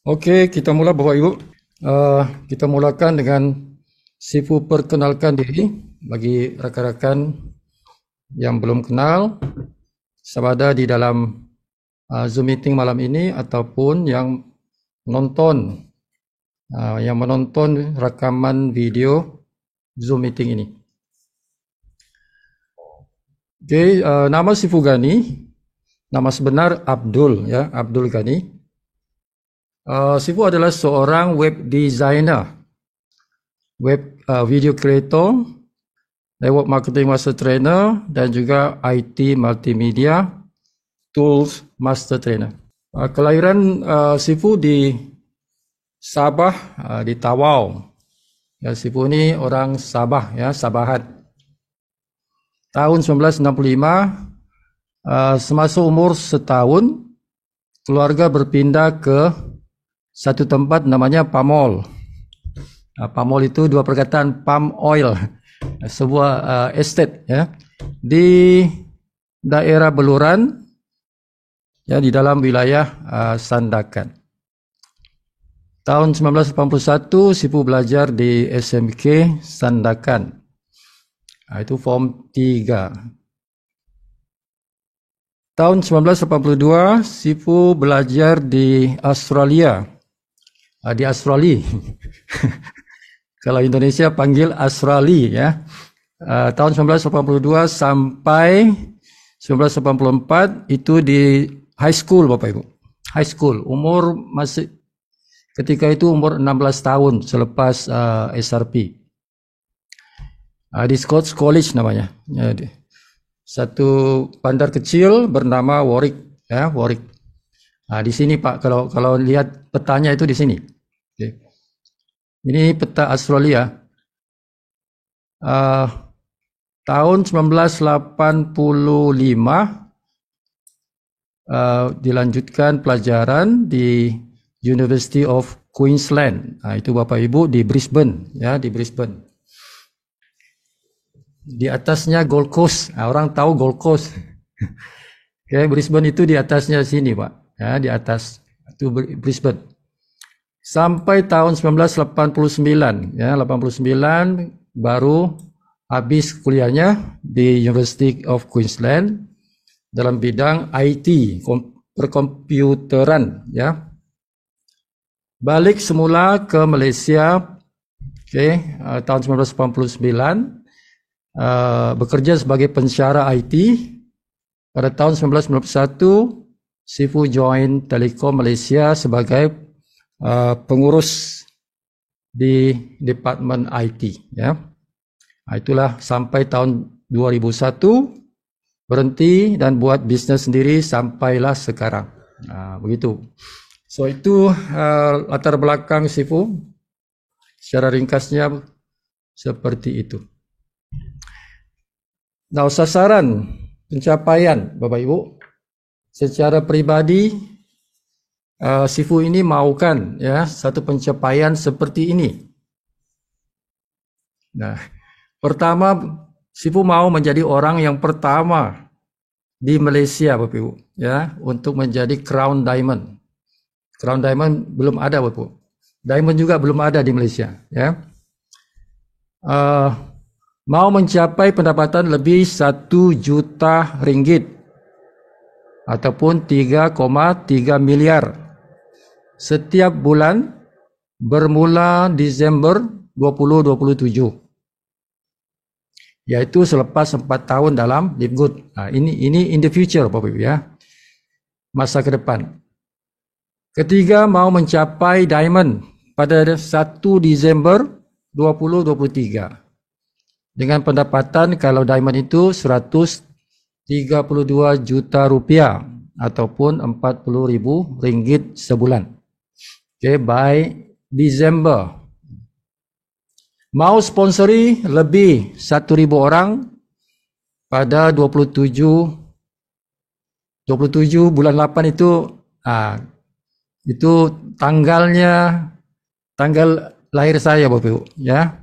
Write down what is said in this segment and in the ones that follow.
Okey, kita mula Bapak Ibu. Kita mulakan dengan Sifu perkenalkan diri bagi rakan-rakan yang belum kenal, sama ada di dalam Zoom meeting malam ini ataupun yang menonton rakaman video Zoom meeting ini. Okey, nama Sifu Gani, nama sebenar Abdul ya, Abdul Gani. Sifu adalah seorang web designer, web video creator, network marketing master trainer dan juga IT multimedia tools master trainer. Kelahiran Sifu di Sabah, di Tawau. Ya, Sifu ini orang Sabah ya, Sabahat. Tahun 1965, semasa umur setahun, keluarga berpindah ke satu tempat namanya Pamol. Pamol itu dua perkataan, palm oil, sebuah estate ya, di daerah Beluran ya, di dalam wilayah Sandakan. Tahun 1981 Sifu belajar di SMK Sandakan. Itu form 3. Tahun 1982 Sifu belajar di Australia. Di Australia. Kalau Indonesia panggil Australia ya. Tahun 1982 sampai 1984 itu di high school Bapak Ibu. High school, umur masih ketika itu umur 16 tahun selepas SRP. Di Scots College namanya. Ya, satu bandar kecil bernama Warwick ya, Warwick. Di sini Pak, kalau lihat petanya itu di sini. Okay. Ini peta Australia. Tahun 1985 dilanjutkan pelajaran di University of Queensland. Itu Bapak Ibu di Brisbane ya, di Brisbane. Di atasnya Gold Coast. Orang tahu Gold Coast. Okay, Brisbane itu di atasnya sini Pak. Ya, di atas itu Brisbane. Sampai tahun 1989 ya, 89 baru habis kuliahnya di University of Queensland dalam bidang IT, perkomputeran ya. Balik semula ke Malaysia tahun 1989, bekerja sebagai pensyarah IT. Pada tahun 1991 Sifu join Telekom Malaysia sebagai pengurus di Departemen IT ya. Itulah sampai tahun 2001 berhenti dan buat bisnes sendiri sampailah sekarang. Begitu. So itu latar belakang Sifu. Secara ringkasnya seperti itu. Nah, sasaran pencapaian Bapak Ibu secara pribadi, Sifu ini maukan ya satu pencapaian seperti ini. Nah, pertama Sifu mau menjadi orang yang pertama di Malaysia Bapak Ibu ya untuk menjadi Crown Diamond. Crown Diamond belum ada Bapak Ibu. Diamond juga belum ada di Malaysia ya. Mau mencapai pendapatan lebih 1 juta ringgit ataupun 3,3 miliar setiap bulan bermula Desember 2027, yaitu selepas 4 tahun dalam Live Good. Ini in the future Bapak Ibu ya, masa ke depan. Ketiga, mau mencapai Diamond pada 1 Desember 2023 dengan pendapatan kalau Diamond itu 132 juta rupiah ataupun 40.000 ringgit sebulan. By Desember. Mau sponsori lebih 1.000 orang pada 27 bulan 8 itu tanggal lahir saya Bapak Ibu ya.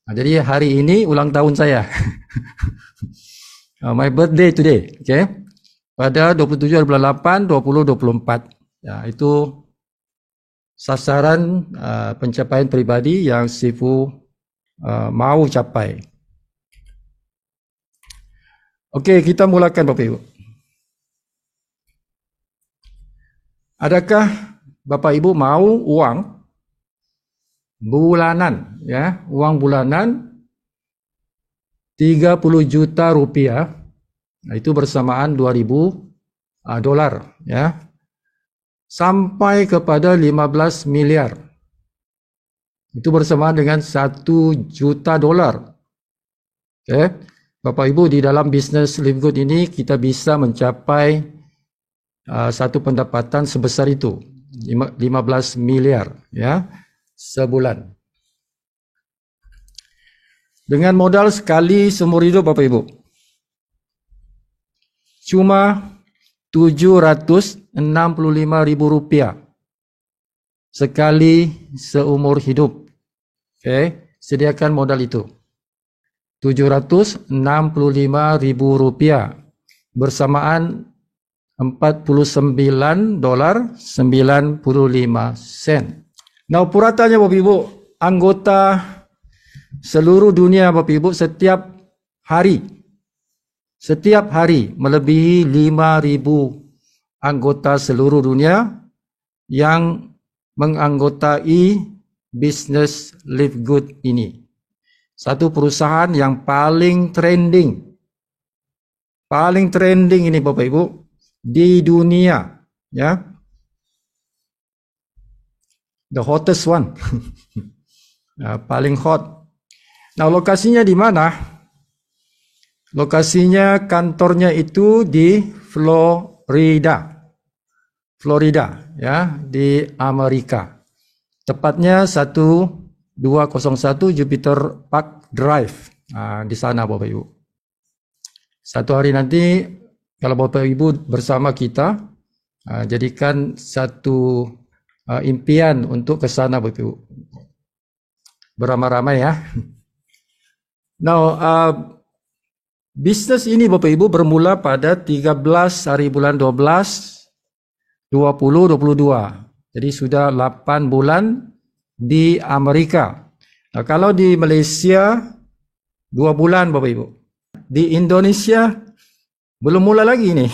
Jadi hari ini ulang tahun saya. My birthday today, okay? Pada 27 bulan 8 2024. Ya, itu sasaran pencapaian pribadi yang Sifu mau capai. Okey, kita mulakan Bapak Ibu. Adakah Bapak Ibu mau uang bulanan, ya, uang bulanan 30 juta rupiah, itu bersamaan 2.000 dolar, ya, sampai kepada 15 miliar. Itu bersamaan dengan 1 juta dolar. Okay. Bapak Ibu, di dalam bisnes Live Good ini kita bisa mencapai satu pendapatan sebesar itu, 15 miliar, ya, sebulan. Dengan modal sekali seumur hidup Bapak Ibu, cuma 765.000 rupiah sekali seumur hidup. Okay. Sediakan modal itu. 765.000 rupiah bersamaan 49 dolar 95 sen. Nah, puratannya Bapak Ibu, anggota seluruh dunia Bapak Ibu setiap hari melebihi 5.000 anggota seluruh dunia yang menganggotai bisnes Live Good ini. Satu perusahaan yang paling trending ini Bapak Ibu di dunia, ya, the hottest one. Paling hot. Nah, lokasinya di mana? Lokasinya, kantornya itu di Florida, ya, di Amerika. Tepatnya 1201 Jupiter Park Drive, di sana Bapak Ibu. Satu hari nanti kalau Bapak Ibu bersama kita, jadikan satu impian untuk ke sana Bapak Ibu. Beramai-ramai, ya. Now, bisnes ini Bapak Ibu bermula pada 13 hari bulan 12 2022. Jadi sudah 8 bulan di Amerika. Nah, kalau di Malaysia 2 bulan Bapak Ibu. Di Indonesia belum mula lagi nih.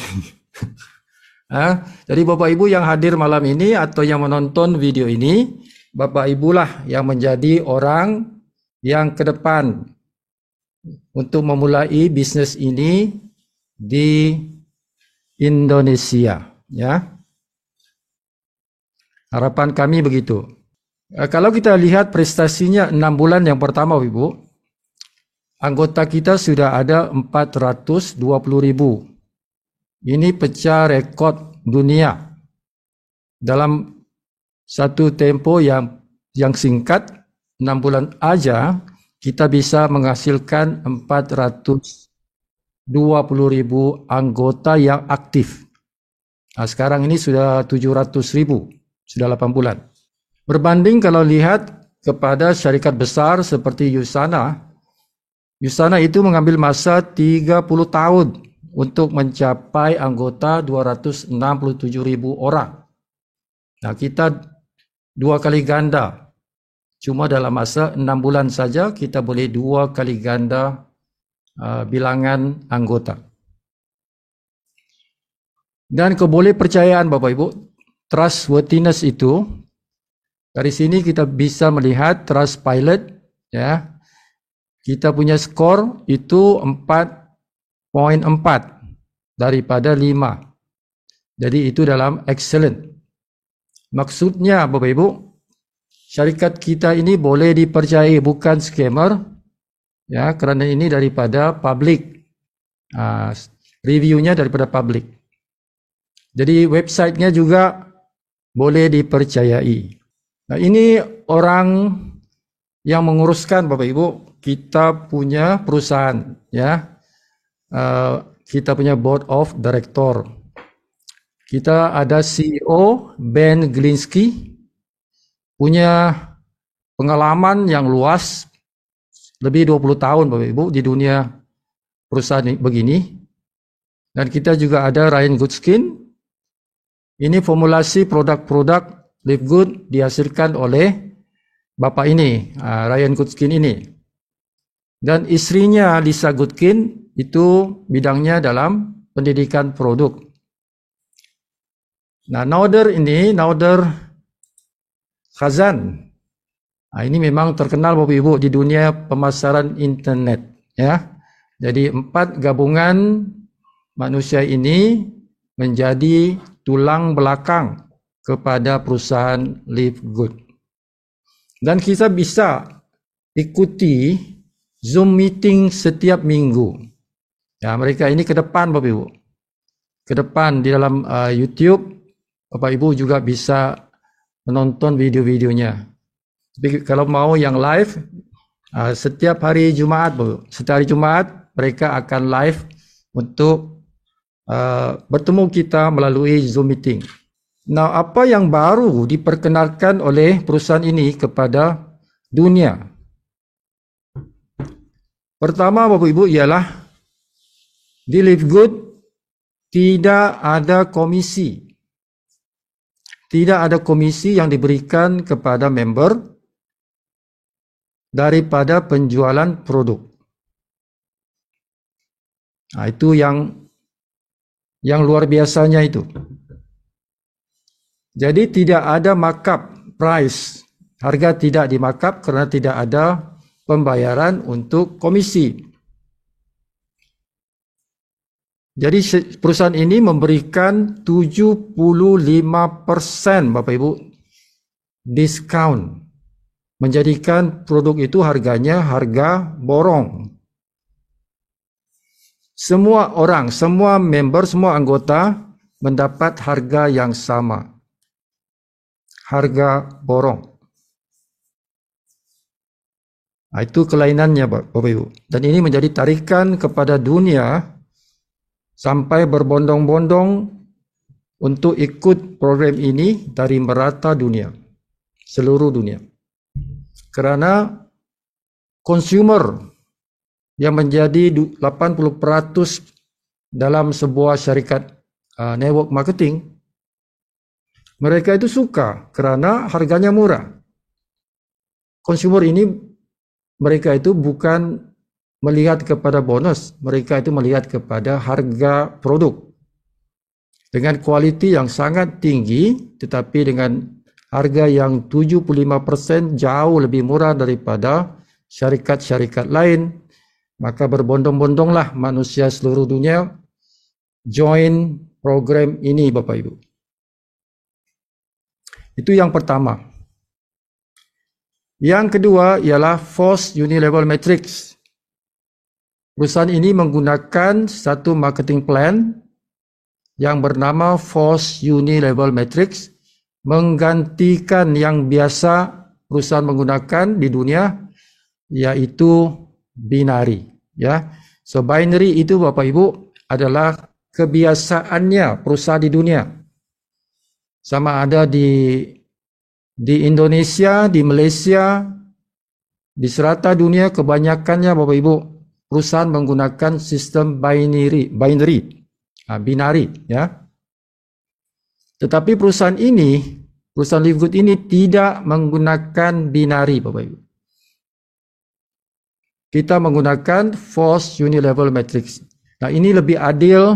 Jadi Bapak Ibu yang hadir malam ini atau yang menonton video ini, Bapak Ibu lah yang menjadi orang yang ke depan untuk memulai bisnes ini di Indonesia, ya. Harapan kami begitu. Kalau kita lihat prestasinya 6 bulan yang pertama Ibu, anggota kita sudah ada 420.000. Ini pecah rekod dunia. Dalam satu tempo yang singkat, 6 bulan aja, kita bisa menghasilkan 420.000 anggota yang aktif. Nah, sekarang ini sudah 700.000, sudah 8 bulan. Berbanding kalau lihat kepada syarikat besar seperti Usana itu mengambil masa 30 tahun untuk mencapai anggota 267.000 orang. Nah, kita 2 kali ganda. Cuma dalam masa 6 bulan saja kita boleh 2 kali ganda bilangan anggota. Dan kebolehpercayaan Bapak Ibu, trustworthiness itu, dari sini kita bisa melihat Trustpilot, ya. Kita punya skor itu 4.4 daripada 5. Jadi itu dalam excellent. Maksudnya Bapak Ibu, syarikat kita ini boleh dipercayai, bukan scammer, ya, kerana ini daripada public, reviewnya daripada public. Jadi websitenya juga boleh dipercayai. Nah, ini orang yang menguruskan Bapak Ibu, kita punya perusahaan, ya, kita punya board of director. Kita ada CEO Ben Glinsky, punya pengalaman yang luas, lebih 20 tahun Bapak Ibu di dunia perusahaan begini. Dan kita juga ada Ryan Goodskin. Ini formulasi produk-produk Live Good dihasilkan oleh bapak ini, Ryan Goodkin ini. Dan istrinya Lisa Goodkin itu bidangnya dalam pendidikan produk. Nah, Nader Khazan. Ini memang terkenal Bapak Ibu di dunia pemasaran internet, ya. Jadi 4 gabungan manusia ini menjadi tulang belakang kepada perusahaan Live Good. Dan kita bisa ikuti Zoom meeting setiap minggu. Ya, mereka ini ke depan Bapak Ibu. Ke depan di dalam YouTube, Bapak Ibu juga bisa menonton video-videonya. Tapi kalau mau yang live, setiap hari Jumaat Bapak Ibu. Setiap hari Jumaat mereka akan live untuk bertemu kita melalui Zoom meeting. Nah, apa yang baru diperkenalkan oleh perusahaan ini kepada dunia? Pertama Bapak Ibu ialah di Live Good tidak ada komisi. Tidak ada komisi yang diberikan kepada member daripada penjualan produk. Nah, itu yang luar biasanya itu. Jadi tidak ada markup price. Harga tidak di-markup karena tidak ada pembayaran untuk komisi. Jadi perusahaan ini memberikan 75% Bapak Ibu diskon. Menjadikan produk itu harganya harga borong. Semua orang, semua member, semua anggota mendapat harga yang sama. Harga borong. Nah, itu kelainannya Bapak Ibu. Dan ini menjadi tarikan kepada dunia sampai berbondong-bondong untuk ikut program ini dari merata dunia. Seluruh dunia. Karena consumer yang menjadi 80% dalam sebuah syarikat network marketing, mereka itu suka karena harganya murah. Consumer ini mereka itu bukan melihat kepada bonus, mereka itu melihat kepada harga produk. Dengan kualiti yang sangat tinggi, tetapi dengan harga yang 75% jauh lebih murah daripada syarikat-syarikat lain, maka berbondong-bondonglah manusia seluruh dunia join program ini Bapak Ibu. Itu yang pertama. Yang kedua ialah Force Unilevel Matrix. Perusahaan ini menggunakan satu marketing plan yang bernama Force Unilevel Matrix, menggantikan yang biasa perusahaan menggunakan di dunia, yaitu binary. Ya, so binary itu Bapak Ibu adalah kebiasaannya perusahaan di dunia. Sama ada di Indonesia, di Malaysia, di serata dunia kebanyakannya Bapak Ibu perusahaan menggunakan sistem binary, ya. Tetapi perusahaan Live Good ini tidak menggunakan binary Bapak Ibu. Kita menggunakan Force Unilevel Matrix. Nah, ini lebih adil,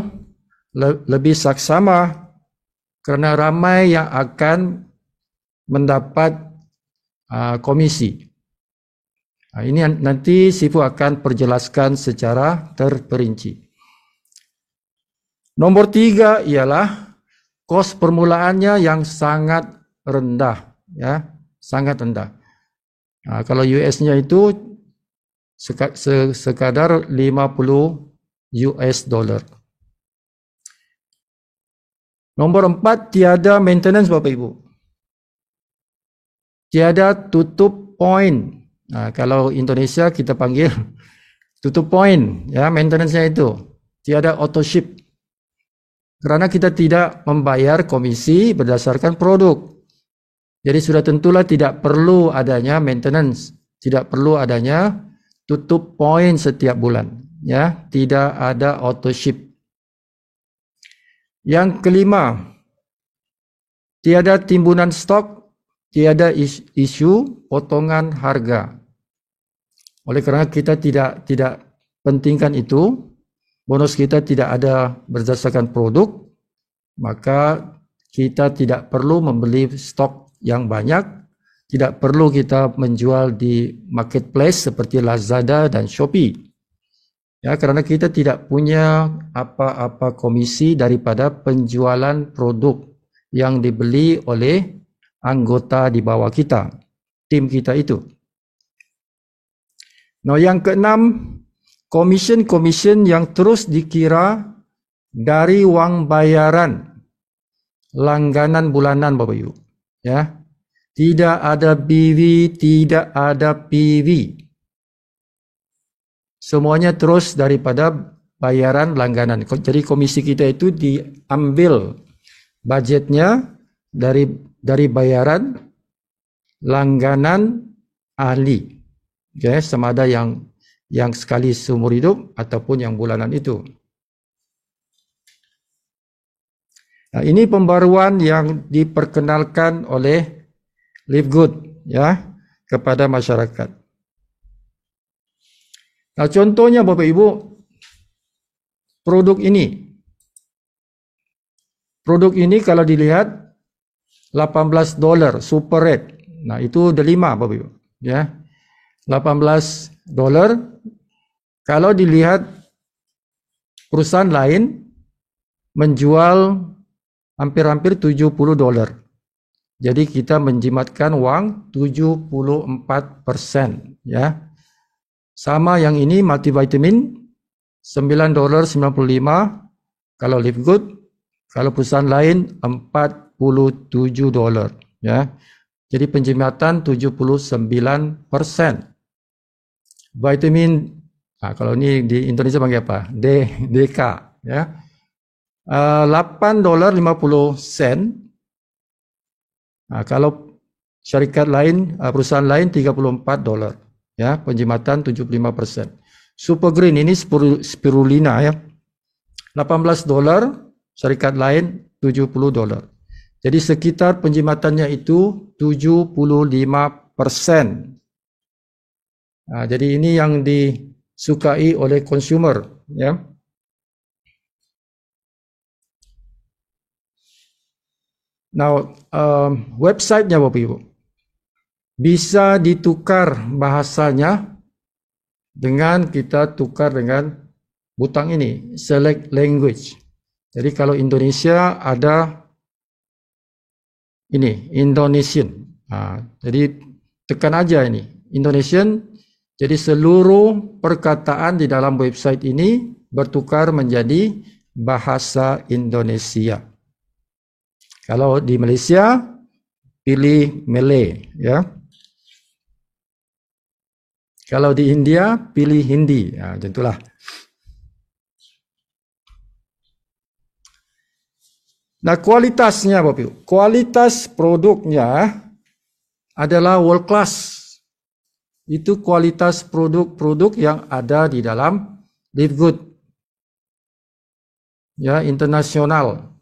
lebih saksama karena ramai yang akan mendapat komisi. Nah, ini nanti Sifu akan perjelaskan secara terperinci. Nomor 3 ialah kos permulaannya yang sangat rendah, ya, sangat rendah. Nah, kalau US-nya itu sekadar 50 US dollar. Nomor 4, tiada maintenance Bapak Ibu. Tiada tutup point. Nah, kalau Indonesia kita panggil tutup point, ya, maintenance-nya itu. Tiada auto ship. Karena kita tidak membayar komisi berdasarkan produk. Jadi sudah tentulah tidak perlu adanya maintenance, tidak perlu adanya tutup point setiap bulan, ya, tidak ada auto ship. Yang kelima, tiada timbunan stok, tiada isu potongan harga. Oleh kerana kita tidak pentingkan itu, bonus kita tidak ada berdasarkan produk, maka kita tidak perlu membeli stok yang banyak, tidak perlu kita menjual di marketplace seperti Lazada dan Shopee. Ya, kerana kita tidak punya apa-apa komisi daripada penjualan produk yang dibeli oleh anggota di bawah kita, tim kita itu. Nah, yang keenam, komisen yang terus dikira dari wang bayaran langganan bulanan, Bapak Ibu. Ya, tidak ada BV, tidak ada PV. Semuanya terus daripada bayaran langganan. Jadi komisi kita itu diambil budgetnya dari bayaran langganan ahli. Okay, sama ada yang sekali seumur hidup ataupun yang bulanan itu. Nah, ini pembaruan yang diperkenalkan oleh Livegood ya kepada masyarakat. Nah, contohnya Bapak Ibu, produk ini kalau dilihat $18 super rate. Nah, itu delima Bapak Ibu ya. $18. Kalau dilihat perusahaan lain menjual hampir-hampir $70. Jadi kita menjimatkan uang 74% ya. Sama yang ini multivitamin $9.95 kalau Livegood, kalau perusahaan lain $47 ya. Jadi penjimatan 79%. Vitamin, kalau ini di Indonesia panggil apa? DK ya. $8.50. Kalau syarikat lain, perusahaan lain $34 ya, penjimatan 75%. Super Green ini spirulina ya. $18, syarikat lain $70. Jadi sekitar penjimatannya itu 75%. Jadi ini yang disukai oleh consumer ya. Now, websitenya Bapak Ibu bisa ditukar bahasanya dengan kita tukar dengan butang ini, select language. Jadi kalau Indonesia ada ini, Indonesian. Jadi tekan aja ini, Indonesian. Jadi seluruh perkataan di dalam website ini bertukar menjadi bahasa Indonesia. Kalau di Malaysia, pilih Malay ya. Kalau di India, pilih Hindi. Tentulah. Nah, kualitasnya Bapak Ibu. Kualitas produknya adalah world class. Itu kualitas produk-produk yang ada di dalam Livegood. Ya, internasional.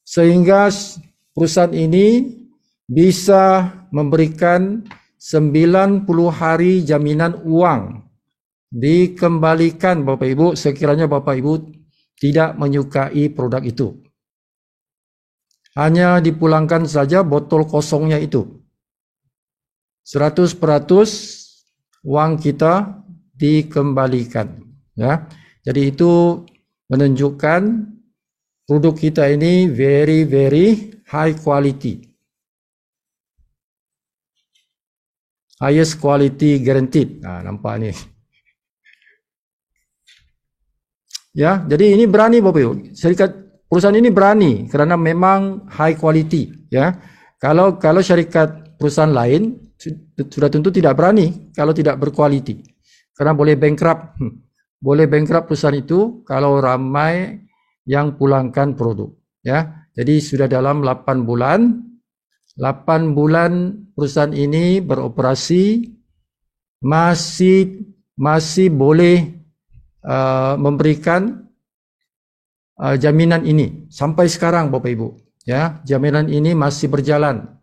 Sehingga perusahaan ini bisa memberikan 90 hari jaminan uang dikembalikan Bapak Ibu sekiranya Bapak Ibu tidak menyukai produk itu. Hanya dipulangkan saja botol kosongnya itu. 100% uang kita dikembalikan ya. Jadi itu menunjukkan produk kita ini very high quality. Highest quality guaranteed. Nampak ni. Ya, jadi ini berani Bapak Ibu. Perusahaan ini berani kerana memang high quality ya. Kalau syarikat perusahaan lain sudah tentu tidak berani kalau tidak berkualiti. Karena boleh bankrupt. Boleh bankrupt perusahaan itu kalau ramai yang pulangkan produk ya. Jadi sudah dalam 8 bulan perusahaan ini beroperasi, masih boleh memberikan jaminan ini sampai sekarang Bapak Ibu Ya, jaminan ini masih berjalan.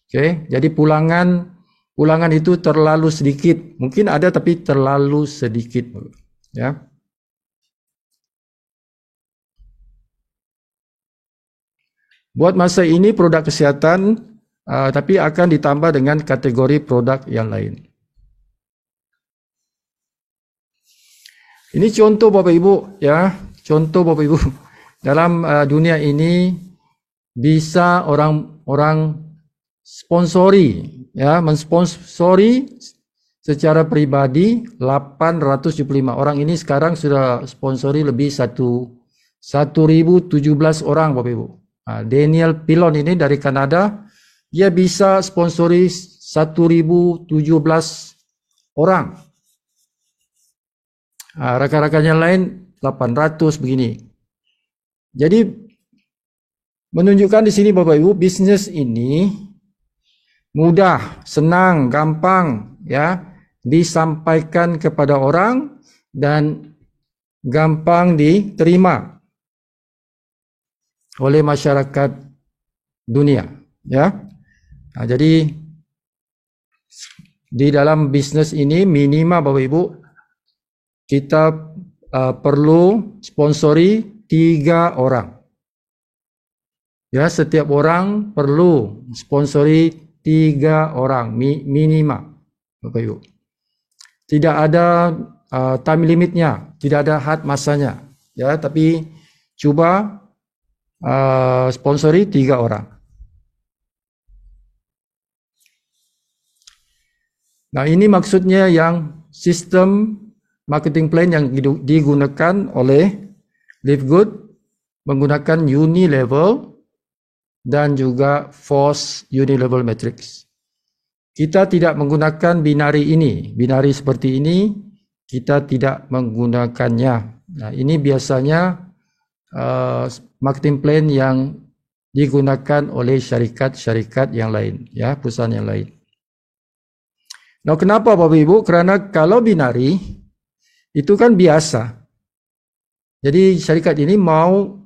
Oke, jadi pulangan itu terlalu sedikit. Mungkin ada tapi terlalu sedikit. Ya. Buat masa ini produk kesihatan, tapi akan ditambah dengan kategori produk yang lain. Ini contoh Bapak Ibu, ya, contoh Bapak Ibu. Dalam dunia ini bisa orang-orang sponsori, ya, mensponsori secara pribadi 875 orang ini sekarang sudah sponsori lebih 1017 orang Bapak Ibu. Daniel Pilon ini dari Kanada, dia bisa sponsori 1017 orang. Rakan-rakannya lain 800 begini. Jadi menunjukkan di sini Bapak Ibu, bisnis ini mudah, senang, gampang, ya, disampaikan kepada orang dan gampang diterima oleh masyarakat dunia, ya. Jadi di dalam bisnis ini minimal Bapak Ibu kita perlu sponsori 3 orang. Ya, setiap orang perlu sponsori 3 orang minimal Bapak Ibu. Tidak ada time limitnya, tidak ada had masanya, ya, tapi coba sponsori 3 orang. Nah, ini maksudnya yang sistem marketing plan yang digunakan oleh Live Good menggunakan Unilevel dan juga Force Unilevel Matrix. Kita tidak menggunakan binari ini, binari seperti ini kita tidak menggunakannya. Nah, ini biasanya marketing plan yang digunakan oleh syarikat-syarikat yang lain, ya, perusahaan yang lain. Nah, kenapa Bapak Ibu? Karena kalau binari itu kan biasa. Jadi syarikat ini mau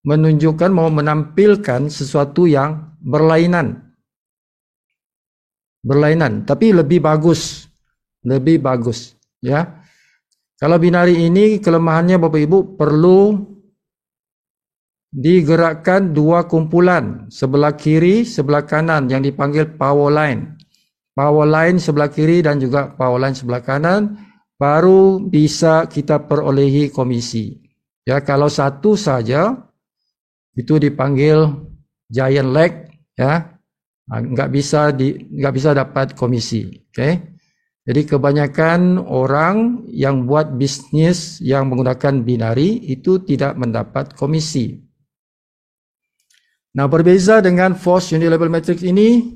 menunjukkan, mau menampilkan sesuatu yang berlainan, tapi lebih bagus, ya. Kalau binari ini kelemahannya Bapak Ibu perlu digerakkan 2 kumpulan, sebelah kiri, sebelah kanan yang dipanggil power line. Power line sebelah kiri dan juga power line sebelah kanan, baru bisa kita perolehi komisi. Ya, kalau satu saja itu dipanggil giant leg, ya, nggak bisa dapat komisi. Oke. Jadi kebanyakan orang yang buat bisnis yang menggunakan binari itu tidak mendapat komisi. Nah, berbeza dengan Force Unilevel Matrix ini,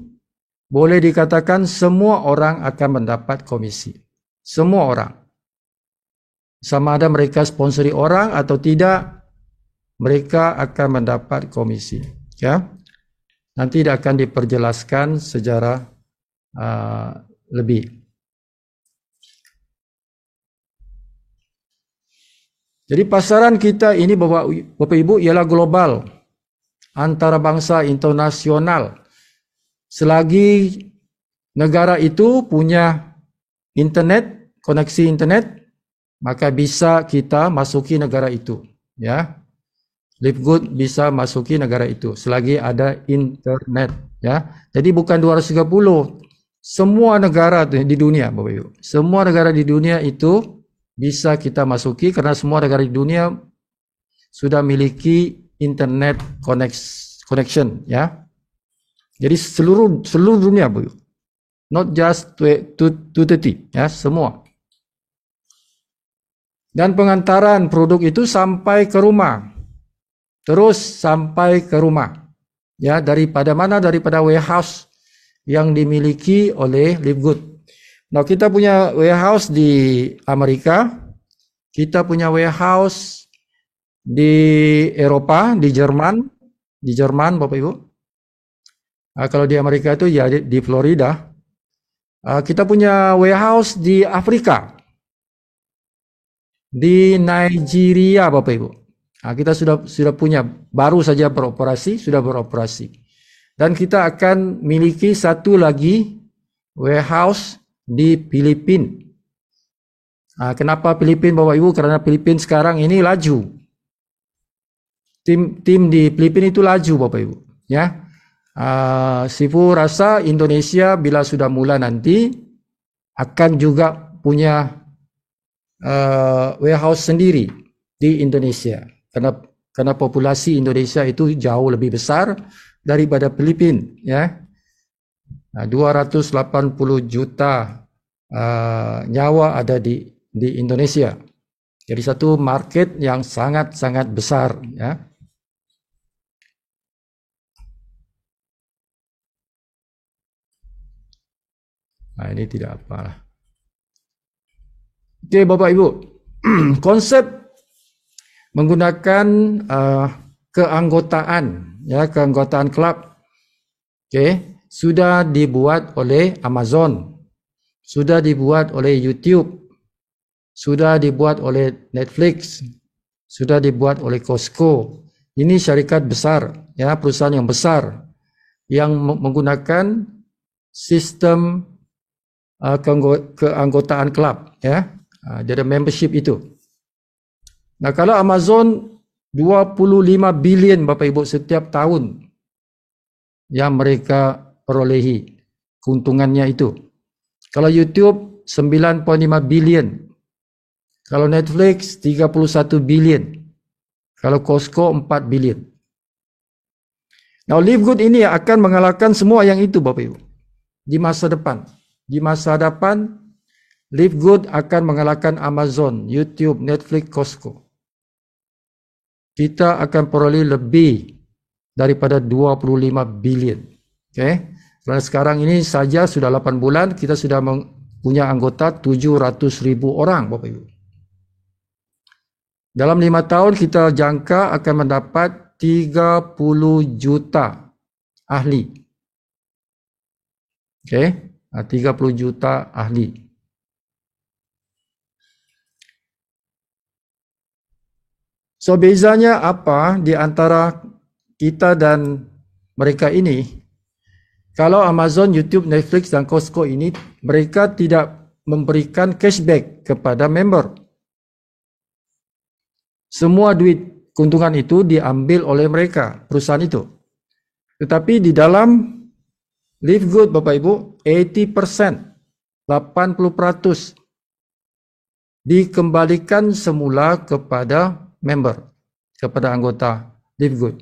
boleh dikatakan semua orang akan mendapat komisi. Semua orang. Sama ada mereka sponsori orang atau tidak, mereka akan mendapat komisi. Ya, nanti akan diperjelaskan secara lebih. Jadi pasaran kita ini Bapak Ibu ialah global, antara bangsa, internasional. Selagi negara itu punya internet, koneksi internet, maka bisa kita masuki negara itu, ya. Live Good bisa masuki negara itu selagi ada internet, ya. Jadi bukan 230, semua negara di dunia Bapak Ibu. Semua negara di dunia itu bisa kita masuki karena semua negara di dunia sudah memiliki internet connection, ya. Jadi seluruh dunia Bapak Ibu. Not just 230, ya, semua. Dan pengantaran produk itu sampai ke rumah. Terus sampai ke rumah. Ya, daripada mana? Daripada warehouse yang dimiliki oleh Live Good. Nah, kita punya warehouse di Amerika. Kita punya warehouse di Eropa, di Jerman. Di Jerman, Bapak Ibu. Kalau di Amerika itu ya di Florida. Kita punya warehouse di Afrika. Di Nigeria Bapak Ibu. Kita sudah punya, baru saja beroperasi, sudah beroperasi. Dan kita akan miliki satu lagi warehouse di Filipina. Kenapa Filipina, Bapak Ibu? Karena Filipina sekarang ini laju. Tim di Filipina itu laju, Bapak Ibu. Ya, Sifu rasa Indonesia bila sudah mula nanti akan juga punya warehouse sendiri di Indonesia. Karena populasi Indonesia itu jauh lebih besar daripada Filipina, ya. 280 juta nyawa ada di Indonesia. Jadi satu market yang sangat-sangat besar, ya. Ini tidak apalah. Oke, Bapak Ibu. Konsep menggunakan keanggotaan, ya, keanggotaan klub, sudah dibuat oleh Amazon, sudah dibuat oleh YouTube, sudah dibuat oleh Netflix, sudah dibuat oleh Costco. Ini syarikat besar, ya, perusahaan yang besar yang menggunakan sistem keanggotaan klub, ya. Jadi membership itu. Nah, kalau Amazon 25 bilion Bapak Ibu setiap tahun yang mereka perolehi keuntungannya itu. Kalau YouTube 9.5 bilion. Kalau Netflix 31 bilion. Kalau Costco 4 bilion. Now Live Good ini akan mengalahkan semua yang itu, Bapak Ibu, di masa depan. Di masa depan Live Good akan mengalahkan Amazon, YouTube, Netflix, Costco. Kita akan peroleh lebih daripada 25 bilion. Karena sekarang ini saja sudah 8 bulan, kita sudah punya anggota 700.000 orang, Bapak Ibu. Dalam 5 tahun kita jangka akan mendapat 30 juta ahli. 30 juta ahli. So bezanya apa di antara kita dan mereka ini? Kalau Amazon, YouTube, Netflix dan Costco ini, mereka tidak memberikan cashback kepada member. Semua duit keuntungan itu diambil oleh mereka, perusahaan itu. Tetapi di dalam Live Good, Bapak Ibu, 80%, 80% dikembalikan semula kepada member, kepada anggota Live Good.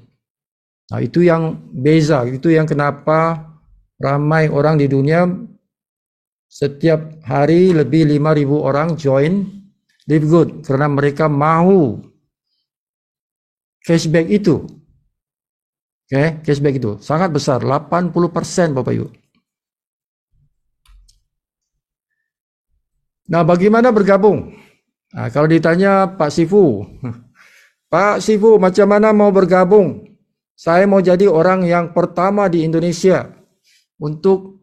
Nah, itu yang beza, itu yang kenapa ramai orang di dunia setiap hari lebih 5.000 orang join Live Good karena mereka mau cashback itu. Cashback itu sangat besar, 80% Bapak Ibu. Nah, bagaimana bergabung? Nah, kalau ditanya Pak Sifu, Pak Sifu, macam mana mau bergabung? Saya mau jadi orang yang pertama di Indonesia untuk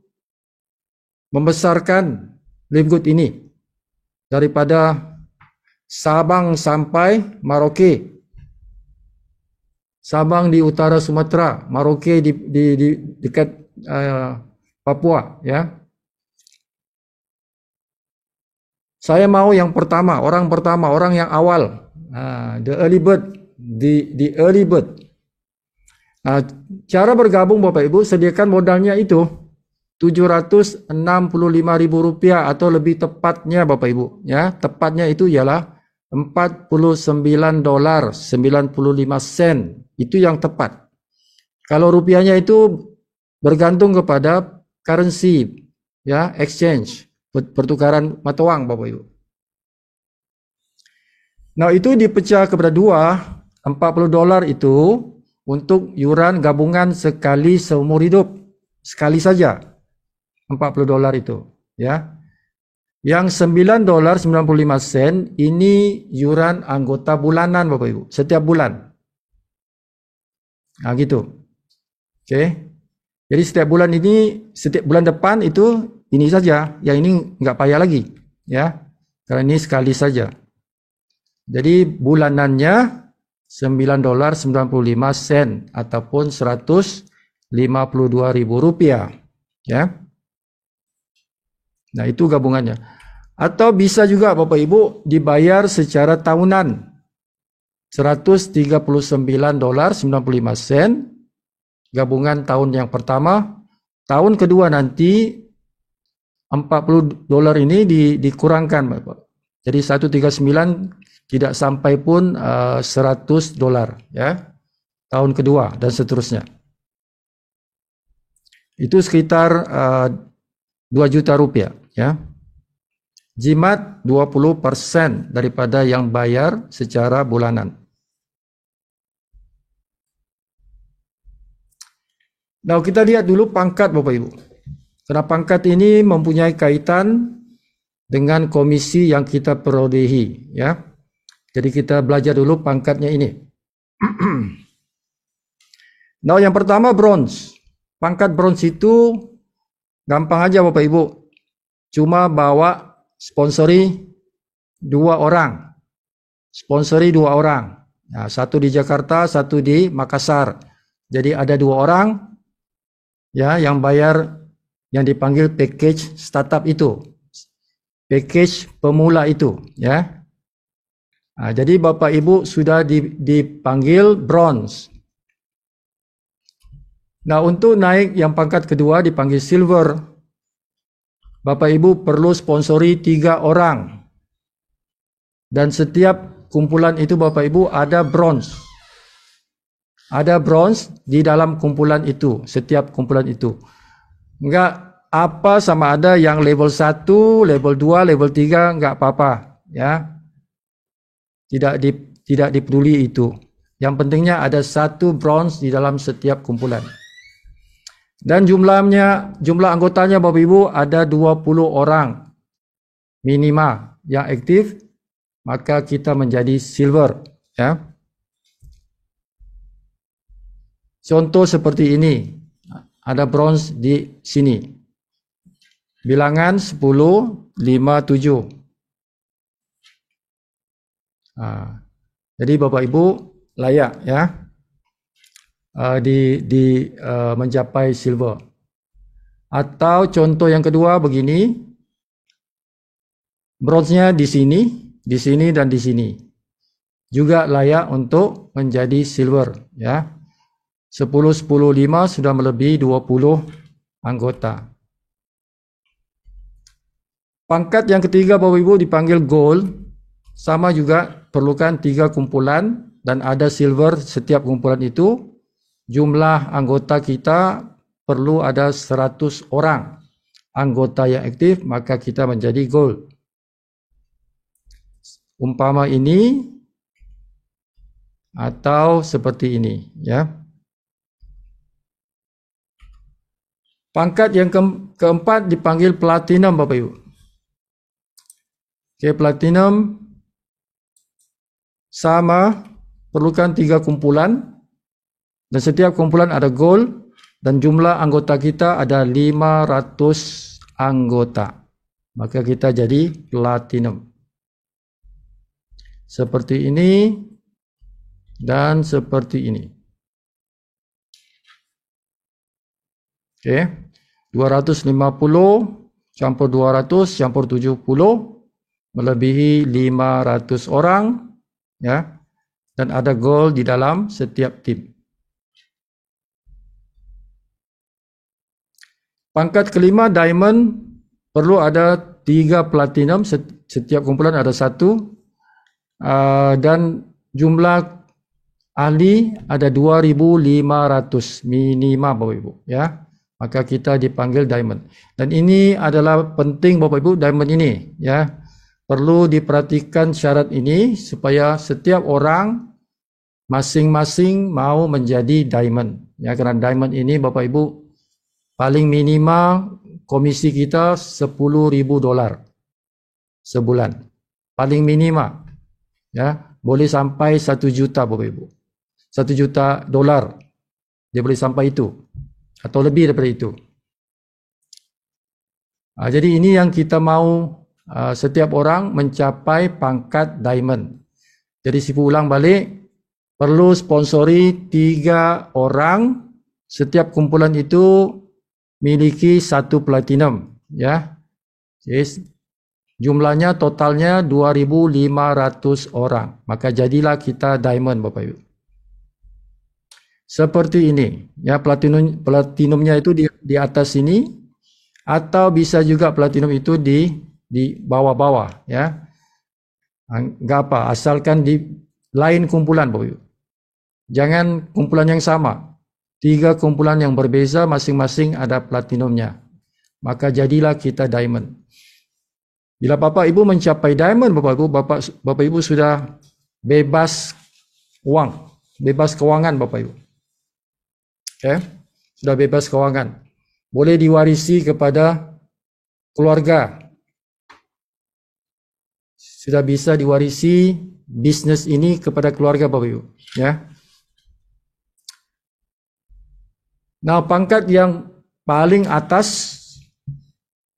membesarkan Live Good ini daripada Sabang sampai Merauke. Sabang di utara Sumatera, Merauke di dekat Papua, ya. Saya mau yang pertama, orang yang awal, the early bird, the early bird. Cara bergabung Bapak Ibu, sediakan modalnya itu Rp765.000 atau lebih tepatnya Bapak Ibu, ya, tepatnya itu ialah $49.95. Itu yang tepat. Kalau rupiahnya itu bergantung kepada currency, ya, exchange, pertukaran mata uang Bapak Ibu. Nah, itu dipecah kepada dua, $40 itu untuk yuran gabungan sekali seumur hidup, sekali saja, $40 itu, ya. Yang $9.95 ini yuran anggota bulanan Bapak Ibu, setiap bulan. Nah, gitu. Jadi setiap bulan ini, setiap bulan depan itu ini saja, yang ini nggak payah lagi, ya, karena ini sekali saja. Jadi bulanannya $9.95 ataupun Rp152.000, ya. Nah, itu gabungannya. Atau bisa juga Bapak Ibu dibayar secara tahunan. $139.95 gabungan tahun yang pertama. Tahun kedua nanti $40 ini dikurangkan Bapak. Jadi 139 tidak sampai pun $100, ya. Tahun kedua dan seterusnya. Itu sekitar Rp2 juta, ya. Jimat 20% daripada yang bayar secara bulanan. Nah, kita lihat dulu pangkat Bapak Ibu. Karena pangkat ini mempunyai kaitan dengan komisi yang kita perolehi, ya. Jadi kita belajar dulu pangkatnya ini. Nah, yang pertama bronze. Pangkat bronze itu gampang aja Bapak Ibu. Cuma bawa sponsori 2 orang. Sponsori 2 orang. Nah, satu di Jakarta, satu di Makassar. Jadi ada 2 orang, ya, yang bayar, yang dipanggil package startup itu, package pemula itu, ya. Nah, jadi Bapak Ibu sudah dipanggil bronze. Nah, untuk naik yang pangkat kedua dipanggil silver. Bapak Ibu perlu sponsori 3 orang. Dan setiap kumpulan itu Bapak Ibu ada bronze. Ada bronze di dalam kumpulan itu, setiap kumpulan itu. Enggak apa sama ada yang level 1, level 2, level 3, enggak apa-apa, ya. Tidak dipeduli itu. Yang pentingnya ada 1 bronze di dalam setiap kumpulan. Dan jumlah anggotanya Bapak Ibu ada 20 orang minimal yang aktif, maka kita menjadi silver, ya. Contoh seperti ini, ada bronze di sini. Bilangan 10, 5, 7. Jadi Bapak Ibu layak, ya, mencapai silver. Atau contoh yang kedua begini, bronze-nya di sini dan di sini. Juga layak untuk menjadi silver, ya. 10, 10, 5 sudah melebihi 20 anggota. Pangkat yang ketiga Bapak Ibu dipanggil gold. Sama juga perlukan 3 kumpulan dan ada silver setiap kumpulan itu. Jumlah anggota kita perlu ada 100 orang anggota yang aktif, maka kita menjadi gold. Umpama ini atau seperti ini, ya. Pangkat yang keempat dipanggil platinum Bapak Ibu. Oke, platinum sama, perlukan 3 kumpulan dan setiap kumpulan ada gold dan jumlah anggota kita ada 500 anggota. Maka kita jadi platinum. Seperti ini dan seperti ini. Oke, 250 campur 200 campur 70 melebihi 500 orang, ya. Dan ada gold di dalam setiap tim. Pangkat kelima diamond perlu ada 3 platinum, setiap kumpulan ada 1, dan jumlah ahli ada 2.500 minimal Bapak Ibu, ya. Maka kita dipanggil diamond. Dan ini adalah penting Bapak Ibu, diamond ini, ya. Perlu diperhatikan syarat ini supaya setiap orang masing-masing mau menjadi diamond, ya. Karena diamond ini Bapak Ibu paling minimal komisi kita $10.000 sebulan. Paling minimal, ya. Boleh sampai 1 juta Bapak Ibu. $1 juta dia boleh sampai itu atau lebih daripada itu. Jadi ini yang kita mau, setiap orang mencapai pangkat diamond. Jadi sipu ulang balik, perlu sponsori 3 orang. Setiap kumpulan itu miliki 1 platinum, ya. Jadi, jumlahnya totalnya 2.500 orang. Maka jadilah kita diamond, Bapak Ibu. Seperti ini, ya, platinumnya itu di atas sini, atau bisa juga platinum itu di bawah-bawah, ya. Enggak apa, asalkan di lain kumpulan, Bapak Ibu. Jangan kumpulan yang sama. 3 kumpulan yang berbeza, masing-masing ada platinumnya. Maka jadilah kita diamond. Bila Bapak Ibu mencapai diamond, Bapak Ibu sudah bebas uang, bebas keuangan, Bapak Ibu. Okay? Sudah bebas keuangan. Boleh diwarisi kepada keluarga. Sudah bisa diwarisi bisnis ini kepada keluarga, Bapak Ibu. Ya. Nah, pangkat yang paling atas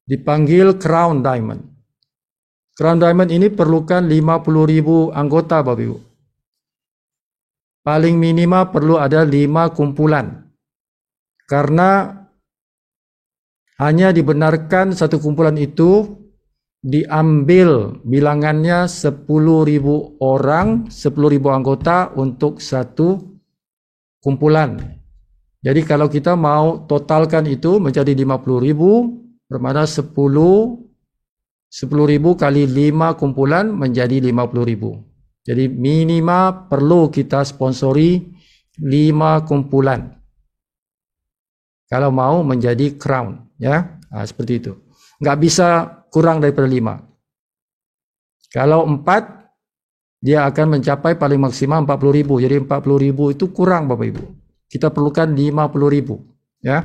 dipanggil Crown Diamond. Crown Diamond ini perlukan 50.000 anggota, Bapak Ibu. Paling minimal perlu ada 5 kumpulan. Karena hanya dibenarkan satu kumpulan itu diambil bilangannya 10.000 orang, 10.000 anggota untuk satu kumpulan. Jadi kalau kita mau totalkan itu menjadi 50.000, bermakna 10.000 kali 5 kumpulan menjadi 50.000. Jadi minimal perlu kita sponsori 5 kumpulan. Kalau mau menjadi crown, ya, seperti itu. Nggak bisa kurang daripada 5. Kalau 4, dia akan mencapai paling maksimal 40.000. Jadi 40.000 itu kurang, Bapak Ibu. Kita perlukan 50.000, ya.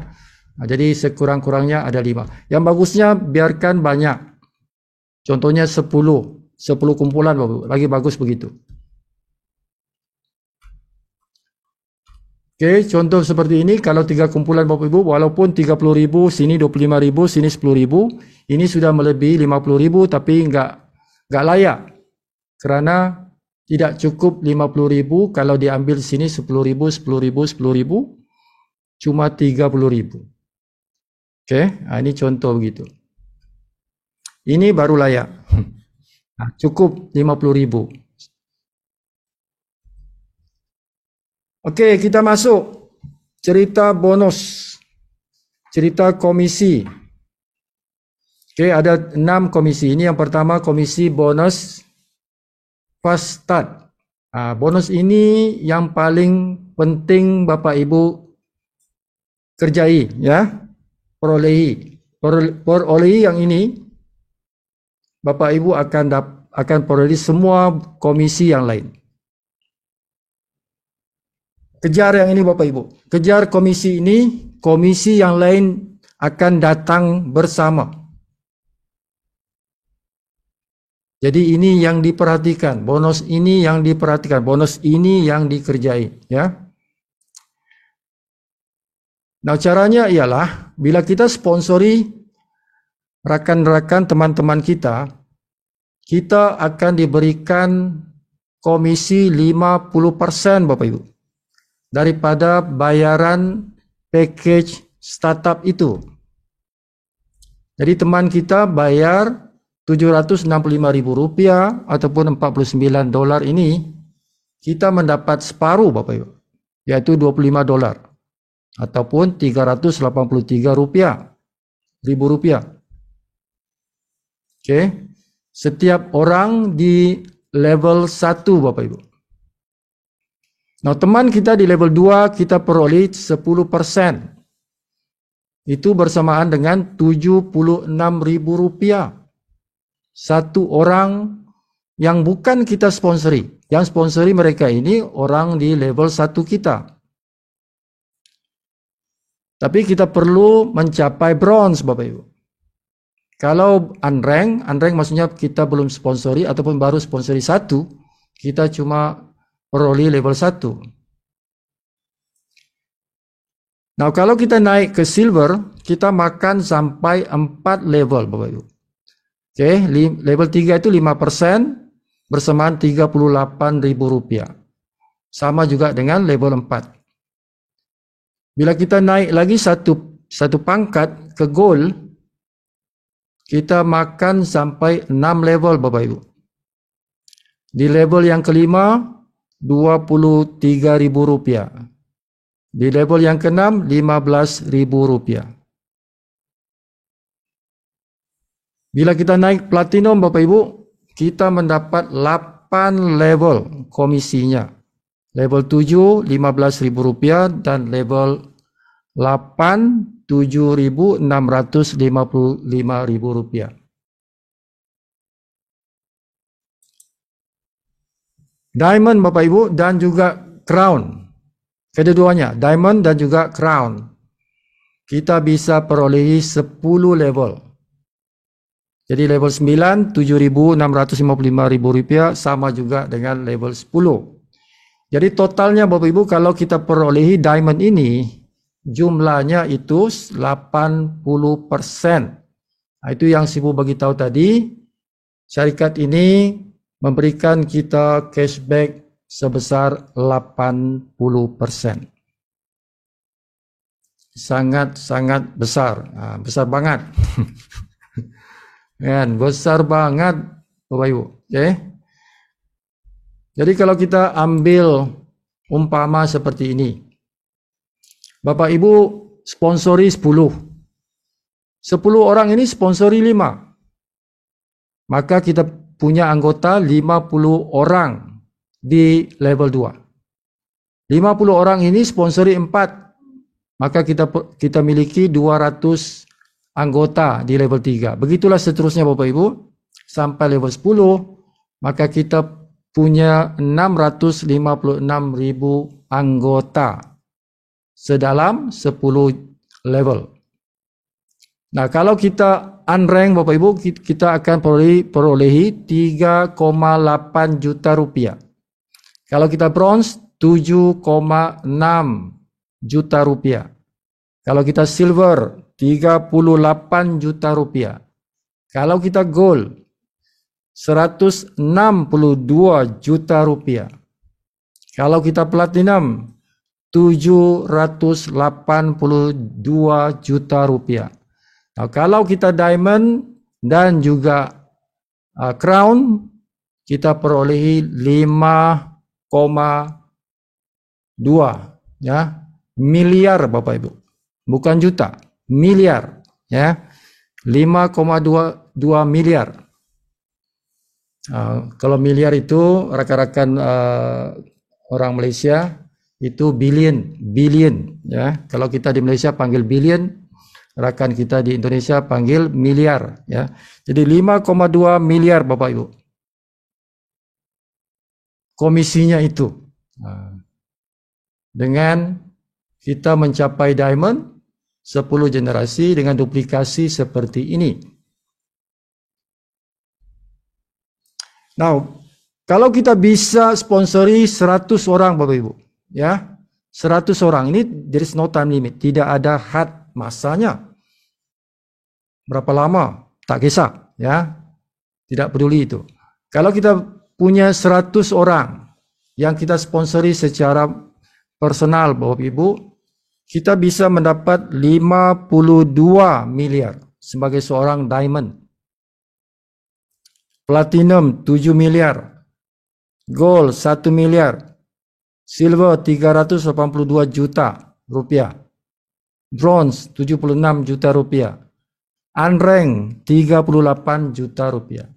Nah, jadi sekurang-kurangnya ada 5. Yang bagusnya biarkan banyak. Contohnya 10 kumpulan, Bapak Ibu. Lagi bagus begitu. Oke, contoh seperti ini, kalau 3 kumpulan Bapak Ibu, walaupun 30.000, sini 25.000, sini 10.000, ini sudah melebihi 50.000, tapi enggak layak. Karena tidak cukup 50.000, kalau diambil sini 10.000, 10.000, 10.000, cuma 30.000. Oke, nah ini contoh begitu. Ini baru layak. Nah, cukup 50.000. Oke, kita masuk cerita bonus, cerita komisi. Oke, ada 6 komisi. Ini yang pertama komisi bonus fast start. Bonus ini yang paling penting Bapak Ibu kerjai, ya, perolehi yang ini Bapak Ibu akan perolehi semua komisi yang lain. Kejar yang ini Bapak Ibu. Kejar komisi ini, komisi yang lain akan datang bersama. Jadi ini yang diperhatikan, bonus ini yang diperhatikan, bonus ini yang dikerjai, ya. Nah, caranya ialah bila kita sponsori rakan-rakan teman-teman kita akan diberikan komisi 50%, Bapak Ibu, daripada bayaran package startup itu. Jadi teman kita bayar Rp765.000 ataupun $49 ini, kita mendapat separuh, Bapak Ibu, yaitu $25 ataupun Rp383.000. Oke, setiap orang di level 1, Bapak Ibu. Nah, teman kita di level 2 kita peroleh 10%. Itu bersamaan dengan Rp76.000. Satu orang yang bukan kita sponsori. Yang sponsori mereka ini orang di level 1 kita. Tapi kita perlu mencapai bronze, Bapak Ibu. Kalau unrank maksudnya kita belum sponsori ataupun baru sponsori 1, kita cuma peroleh level 1. Nah, kalau kita naik ke silver, kita makan sampai 4 level, Bapak Ibu. Oke, level 3 itu 5%, bersamaan Rp38.000. Sama juga dengan level 4. Bila kita naik lagi satu pangkat ke gold, kita makan sampai 6 level Bapak Ibu. Di level yang kelima, Rp23.000. Di level yang keenam, Rp15.000. Bila kita naik platinum Bapak Ibu, kita mendapat 8 level komisinya. Level 7, Rp15.000 dan level 8, Rp7.655.000. Diamond Bapak Ibu dan juga crown. Kedua-duanya, diamond dan juga crown. Kita bisa perolehi 10 level. Jadi level 9, Rp7.655.000 sama juga dengan level 10. Jadi totalnya Bapak Ibu kalau kita perolehi diamond ini jumlahnya itu 80%. Nah, itu yang Sifu bagi tahu tadi. Syarikat ini memberikan kita cashback sebesar 80%. Sangat-sangat besar. Nah, besar banget. Kan, besar banget Bapak Ibu. Okay? Jadi kalau kita ambil umpama seperti ini. Bapak Ibu sponsori 10. 10 orang ini sponsori 5. Maka kita punya anggota 50 orang di level 2. 50 orang ini sponsori 4. Maka kita miliki 200 anggota di level 3. Begitulah seterusnya Bapak Ibu. Sampai level 10, maka kita punya 656.000 anggota sedalam 10 level. Nah, kalau kita unrank Bapak Ibu, kita akan perolehi 3,8 juta rupiah. Kalau kita bronze, 7,6 juta rupiah. Kalau kita silver, 38 juta rupiah. Kalau kita gold, 162 juta rupiah. Kalau kita platinum, 782 juta rupiah. Nah, kalau kita diamond dan juga crown, kita perolehi 5,2 ya, miliar Bapak Ibu. Bukan juta, miliar ya. 5,2 miliar. Kalau miliar itu rekan-rekan orang Malaysia itu billion ya. Kalau kita di Malaysia panggil billion, rekan kita di Indonesia panggil miliar ya. Jadi 5,2 miliar Bapak Ibu. Komisinya itu. Dengan kita mencapai diamond 10 generasi dengan duplikasi seperti ini. Now, kalau kita bisa sponsori 100 orang Bapak Ibu, ya, 100 orang ini there is no time limit, tidak ada had masanya. Berapa lama? Tak kisah, ya. Tidak peduli itu. Kalau kita punya 100 orang yang kita sponsori secara personal Bapak Ibu, kita bisa mendapat 52 miliar sebagai seorang diamond. Platinum 7 miliar, gold 1 miliar, silver 382 juta rupiah, bronze 76 juta rupiah, unranked 38 juta rupiah.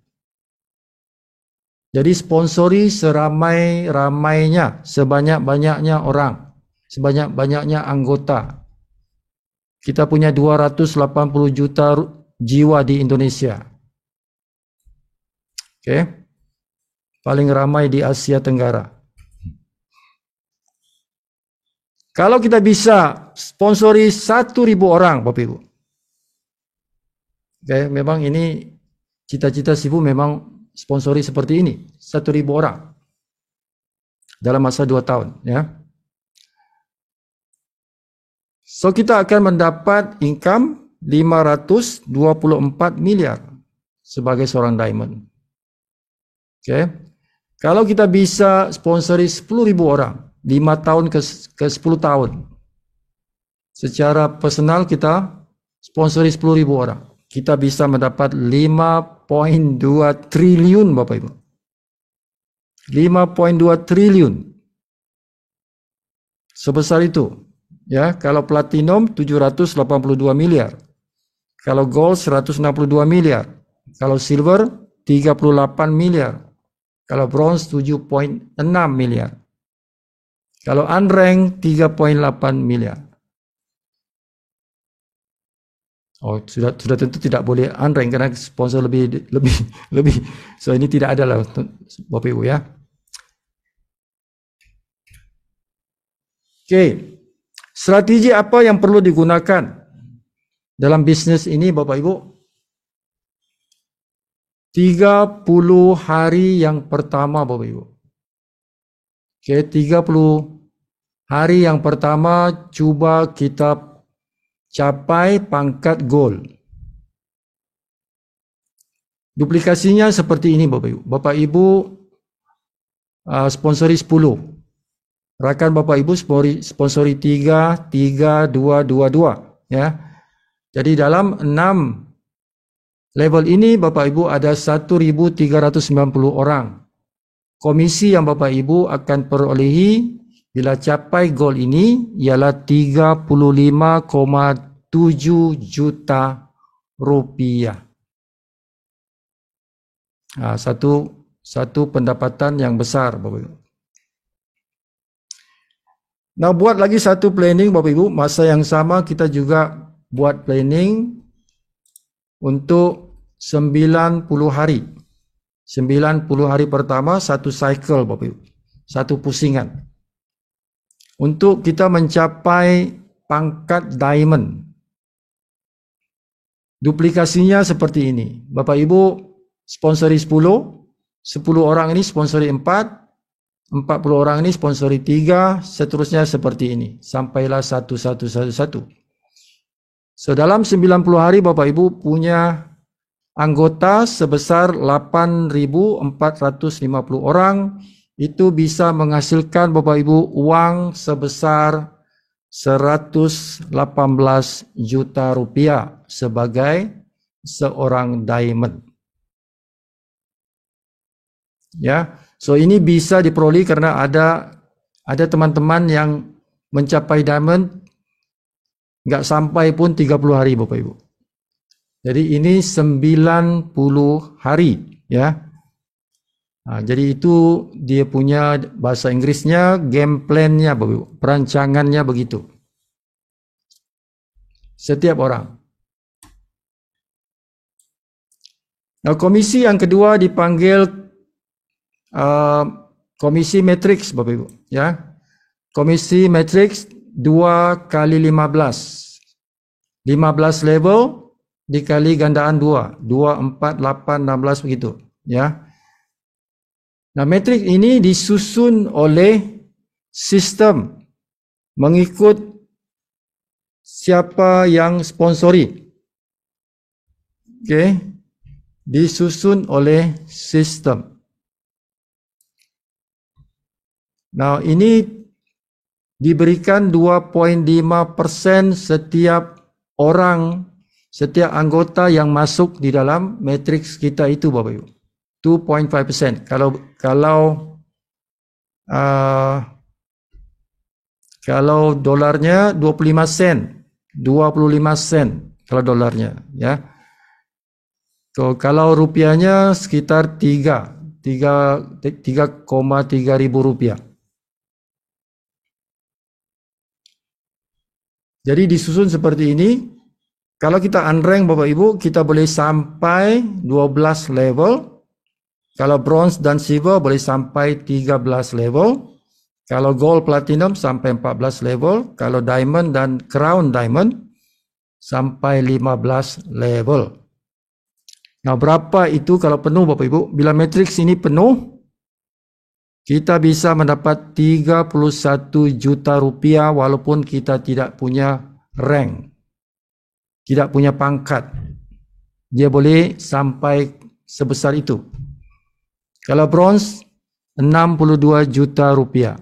Jadi sponsori seramai-ramainya, sebanyak-banyaknya orang, sebanyak-banyaknya anggota. Kita punya 280 juta jiwa di Indonesia. Oke, paling ramai di Asia Tenggara. Kalau kita bisa sponsori 1.000 orang, Bapak Ibu. Oke, memang ini cita-cita Sifu memang sponsori seperti ini, 1.000 orang dalam masa 2 tahun, ya. So kita akan mendapat income 524 miliar sebagai seorang diamond. Oke. Kalau kita bisa sponsori 10.000 orang, 5 tahun ke 10 tahun. Secara personal kita sponsori 10.000 orang. Kita bisa mendapat 5.2 triliun Bapak Ibu. 5.2 triliun. Sebesar itu. Ya, kalau platinum 782 miliar. Kalau gold 162 miliar. Kalau silver 38 miliar. Kalau bronze 7.6 miliar. Kalau unranked 3.8 miliar. Oh, sudah tentu tidak boleh unranked karena sponsor lebih. So ini tidak ada lah Bapak Ibu ya. Oke. Strategi apa yang perlu digunakan dalam bisnis ini Bapak Ibu? 30 hari yang pertama Bapak Ibu. Oke, 30 hari yang pertama cuba kita capai pangkat gold. Duplikasinya seperti ini Bapak Ibu. Bapak Ibu sponsori 10. Rakan Bapak Ibu sponsori 3, 3, 2, 2, 2. Ya. Jadi dalam 6 level ini Bapak Ibu ada 1.390 orang. Komisi yang Bapak Ibu akan perolehi bila capai goal ini ialah 35,7 juta rupiah. Satu pendapatan yang besar Bapak Ibu. Nah, buat lagi satu planning Bapak Ibu, masa yang sama kita juga buat planning untuk 90 hari. 90 hari pertama satu cycle Bapak Ibu. Satu pusingan. Untuk kita mencapai pangkat diamond. Duplikasinya seperti ini. Bapak Ibu sponsori 10 orang ini sponsori 4, 40 orang ini sponsori 3, seterusnya seperti ini. Sampailah 1. So dalam 90 hari Bapak Ibu punya anggota sebesar 8.450 orang. Itu bisa menghasilkan Bapak Ibu uang sebesar 118 juta rupiah sebagai seorang diamond. Ya, so ini bisa diperoleh karena ada teman-teman yang mencapai diamond nggak sampai pun 30 hari Bapak Ibu. Jadi ini 90 hari ya. Nah, jadi itu dia punya bahasa Inggrisnya game plan-nya Bapak Ibu, perancangannya begitu. Setiap orang. Nah, komisi yang kedua dipanggil komisi matrix Bapak Ibu ya. Komisi matrix 2 kali 15 level dikali gandaan 2 4, 8, 16 begitu ya. Nah, matrix ini disusun oleh sistem mengikut siapa yang sponsori. Oke. Disusun oleh sistem. Nah, ini diberikan 2.5% setiap orang, setiap anggota yang masuk di dalam matriks kita itu Bapak Ibu. 2.5%. Kalau dolarnya 25 sen kalau dolarnya ya. So, kalau rupiahnya sekitar 3,3 ribu rupiah. Jadi disusun seperti ini. Kalau kita unrank Bapak Ibu, kita boleh sampai 12 level. Kalau bronze dan silver boleh sampai 13 level. Kalau gold platinum sampai 14 level. Kalau diamond dan crown diamond sampai 15 level. Nah, berapa itu kalau penuh Bapak Ibu? Bila matriks ini penuh, kita bisa mendapat 31 juta rupiah walaupun kita tidak punya rank. Tidak punya pangkat. Dia boleh sampai sebesar itu. Kalau bronze 62 juta rupiah.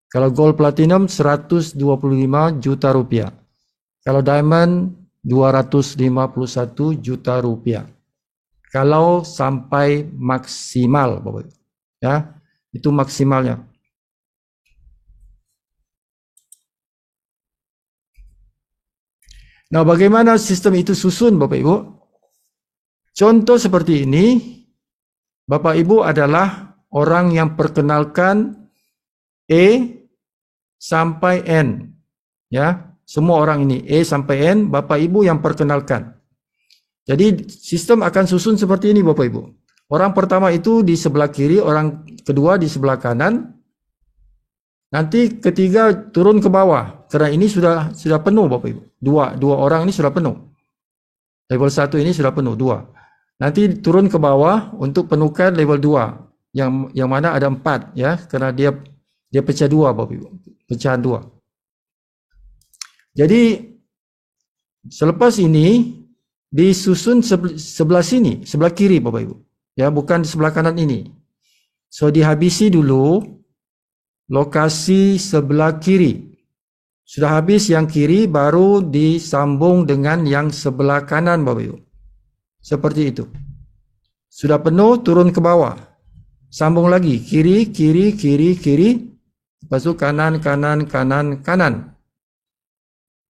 Kalau gold platinum 125 juta rupiah. Kalau diamond 251 juta rupiah. Kalau sampai maksimal, Bapak. Ya, itu maksimalnya. Nah, bagaimana sistem itu susun, Bapak Ibu? Contoh seperti ini, Bapak Ibu adalah orang yang perkenalkan E sampai N. Ya, semua orang ini E sampai N, Bapak Ibu yang perkenalkan. Jadi sistem akan susun seperti ini, Bapak Ibu. Orang pertama itu di sebelah kiri, orang kedua di sebelah kanan. Nanti ketiga turun ke bawah. Karena ini sudah penuh, Bapak Ibu. Dua orang ini sudah penuh. Level 1 ini sudah penuh, 2. Nanti turun ke bawah untuk penuhkan level 2. Yang mana ada 4 ya, karena dia pecah 2, Bapak Ibu. Pecahan 2. Jadi selepas ini disusun sebelah sini, sebelah kiri, Bapak Ibu. Ya, bukan di sebelah kanan ini. So dihabisi dulu lokasi sebelah kiri. Sudah habis yang kiri, baru disambung dengan yang sebelah kanan, Bapak Ibu. Seperti itu. Sudah penuh, turun ke bawah. Sambung lagi, kiri, kiri, kiri, kiri. Lepas itu kanan, kanan, kanan, kanan.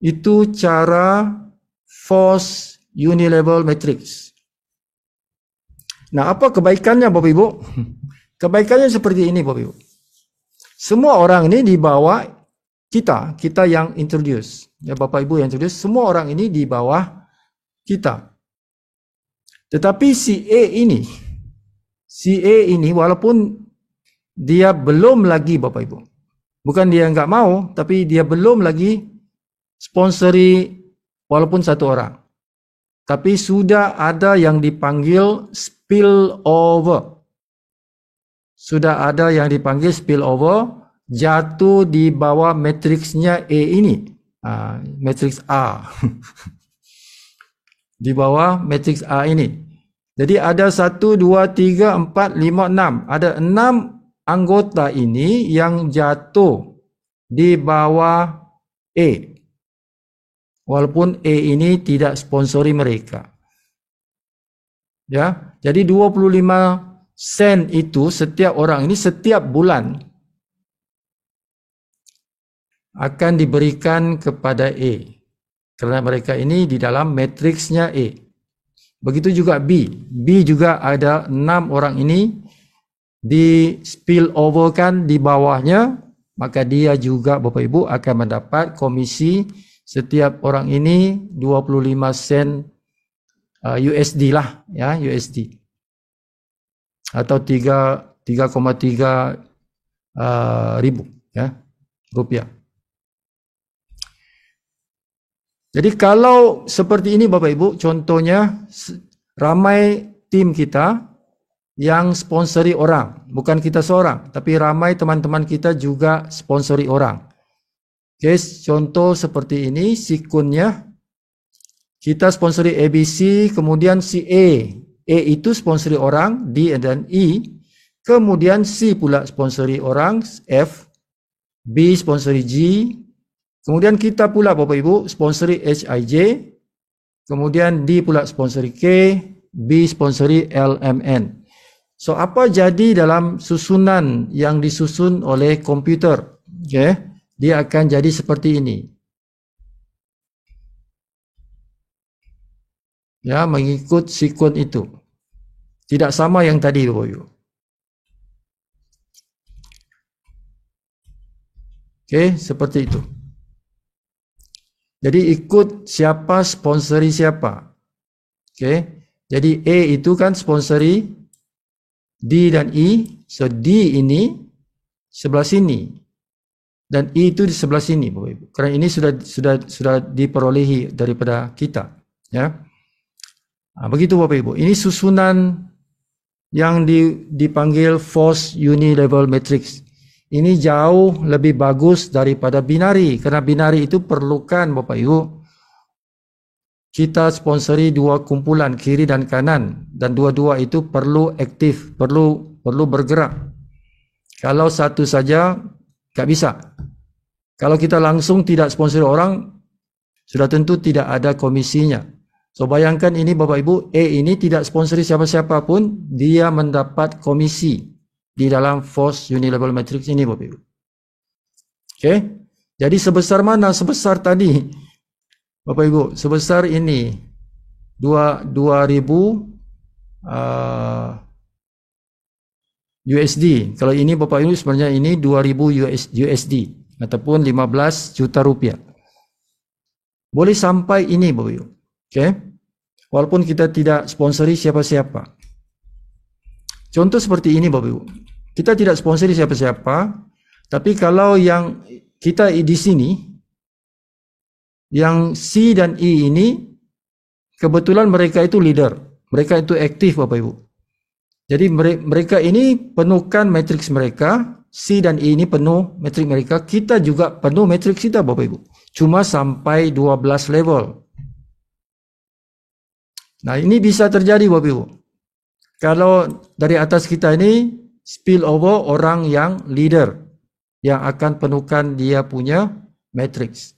Itu cara force unilevel matrix. Nah, apa kebaikannya, Bapak Ibu? Kebaikannya seperti ini, Bapak Ibu. Semua orang ini di bawah kita yang introduce. Ya, Bapak Ibu yang introduce, semua orang ini di bawah kita. Tetapi si A ini walaupun dia belum lagi, Bapak Ibu. Bukan dia enggak mau, tapi dia belum lagi sponsori walaupun satu orang. Tapi sudah ada yang dipanggil spillover. Sudah ada yang dipanggil spillover, jatuh di bawah matriksnya A ini. Matriks A. Di bawah matriks A ini. Jadi ada 1, 2, 3, 4, 5, 6. Ada 6 anggota ini yang jatuh di bawah A. Walaupun A ini tidak sponsori mereka. Ya, jadi 25 sen itu setiap orang ini setiap bulan akan diberikan kepada A. Karena mereka ini di dalam matriksnya A. Begitu juga B. B juga ada 6 orang ini di spill over kan di bawahnya, maka dia juga, Bapak Ibu, akan mendapat komisi setiap orang ini 25 sen USD lah, ya, USD. Atau 3,3 ribu ya, rupiah. Jadi kalau seperti ini, Bapak Ibu, contohnya ramai tim kita yang sponsori orang, bukan kita seorang, tapi ramai teman-teman kita juga sponsori orang. Guys, contoh seperti ini, sikunnya kita sponsori ABC, kemudian si A itu sponsori orang, D dan E, kemudian C pula sponsori orang, F, B sponsori G, kemudian kita pula, Bapak Ibu, sponsori HIJ, kemudian D pula sponsori K, B sponsori LMN. So, apa jadi dalam susunan yang disusun oleh komputer? Okay. Dia akan jadi seperti ini. Ya, mengikut sikun itu. Tidak sama yang tadi, Bapak Ibu. Oke, seperti itu. Jadi ikut siapa sponsori siapa. Oke. Jadi A itu kan sponsori D dan E. So D ini sebelah sini. Dan E itu di sebelah sini, Bapak Ibu. Karena ini sudah diperolehi daripada kita, ya. Begitu, Bapak Ibu. Ini susunan yang dipanggil force unilevel matrix. Ini jauh lebih bagus daripada binari, karena binari itu perlukan, Bapak Ibu, kita sponsori 2 kumpulan kiri dan kanan, dan dua-dua itu perlu aktif, perlu bergerak. Kalau satu saja, tak bisa. Kalau kita langsung tidak sponsori orang, sudah tentu tidak ada komisinya. So bayangkan ini Bapak Ibu, ini tidak sponsori siapa-siapa pun, dia mendapat komisi di dalam force unilevel matrix ini Bapak Ibu. Oke, jadi sebesar mana? Sebesar tadi Bapak Ibu, sebesar ini 2000 USD. Kalau ini Bapak Ibu sebenarnya ini 2000 USD ataupun 15 juta rupiah. Boleh sampai ini Bapak Ibu. Oke. Walaupun kita tidak sponsori siapa-siapa. Contoh seperti ini Bapak Ibu. Kita tidak sponsori siapa-siapa, tapi kalau yang kita di sini yang C dan E ini kebetulan mereka itu leader. Mereka itu aktif Bapak Ibu. Jadi mereka ini penuhkan matriks mereka, C dan E ini penuh matriks mereka, kita juga penuh matriks kita Bapak Ibu. Cuma sampai 12 level. Nah ini bisa terjadi Bapak Ibu. Kalau dari atas kita ini spill over orang yang leader, yang akan penuhkan dia punya matriks.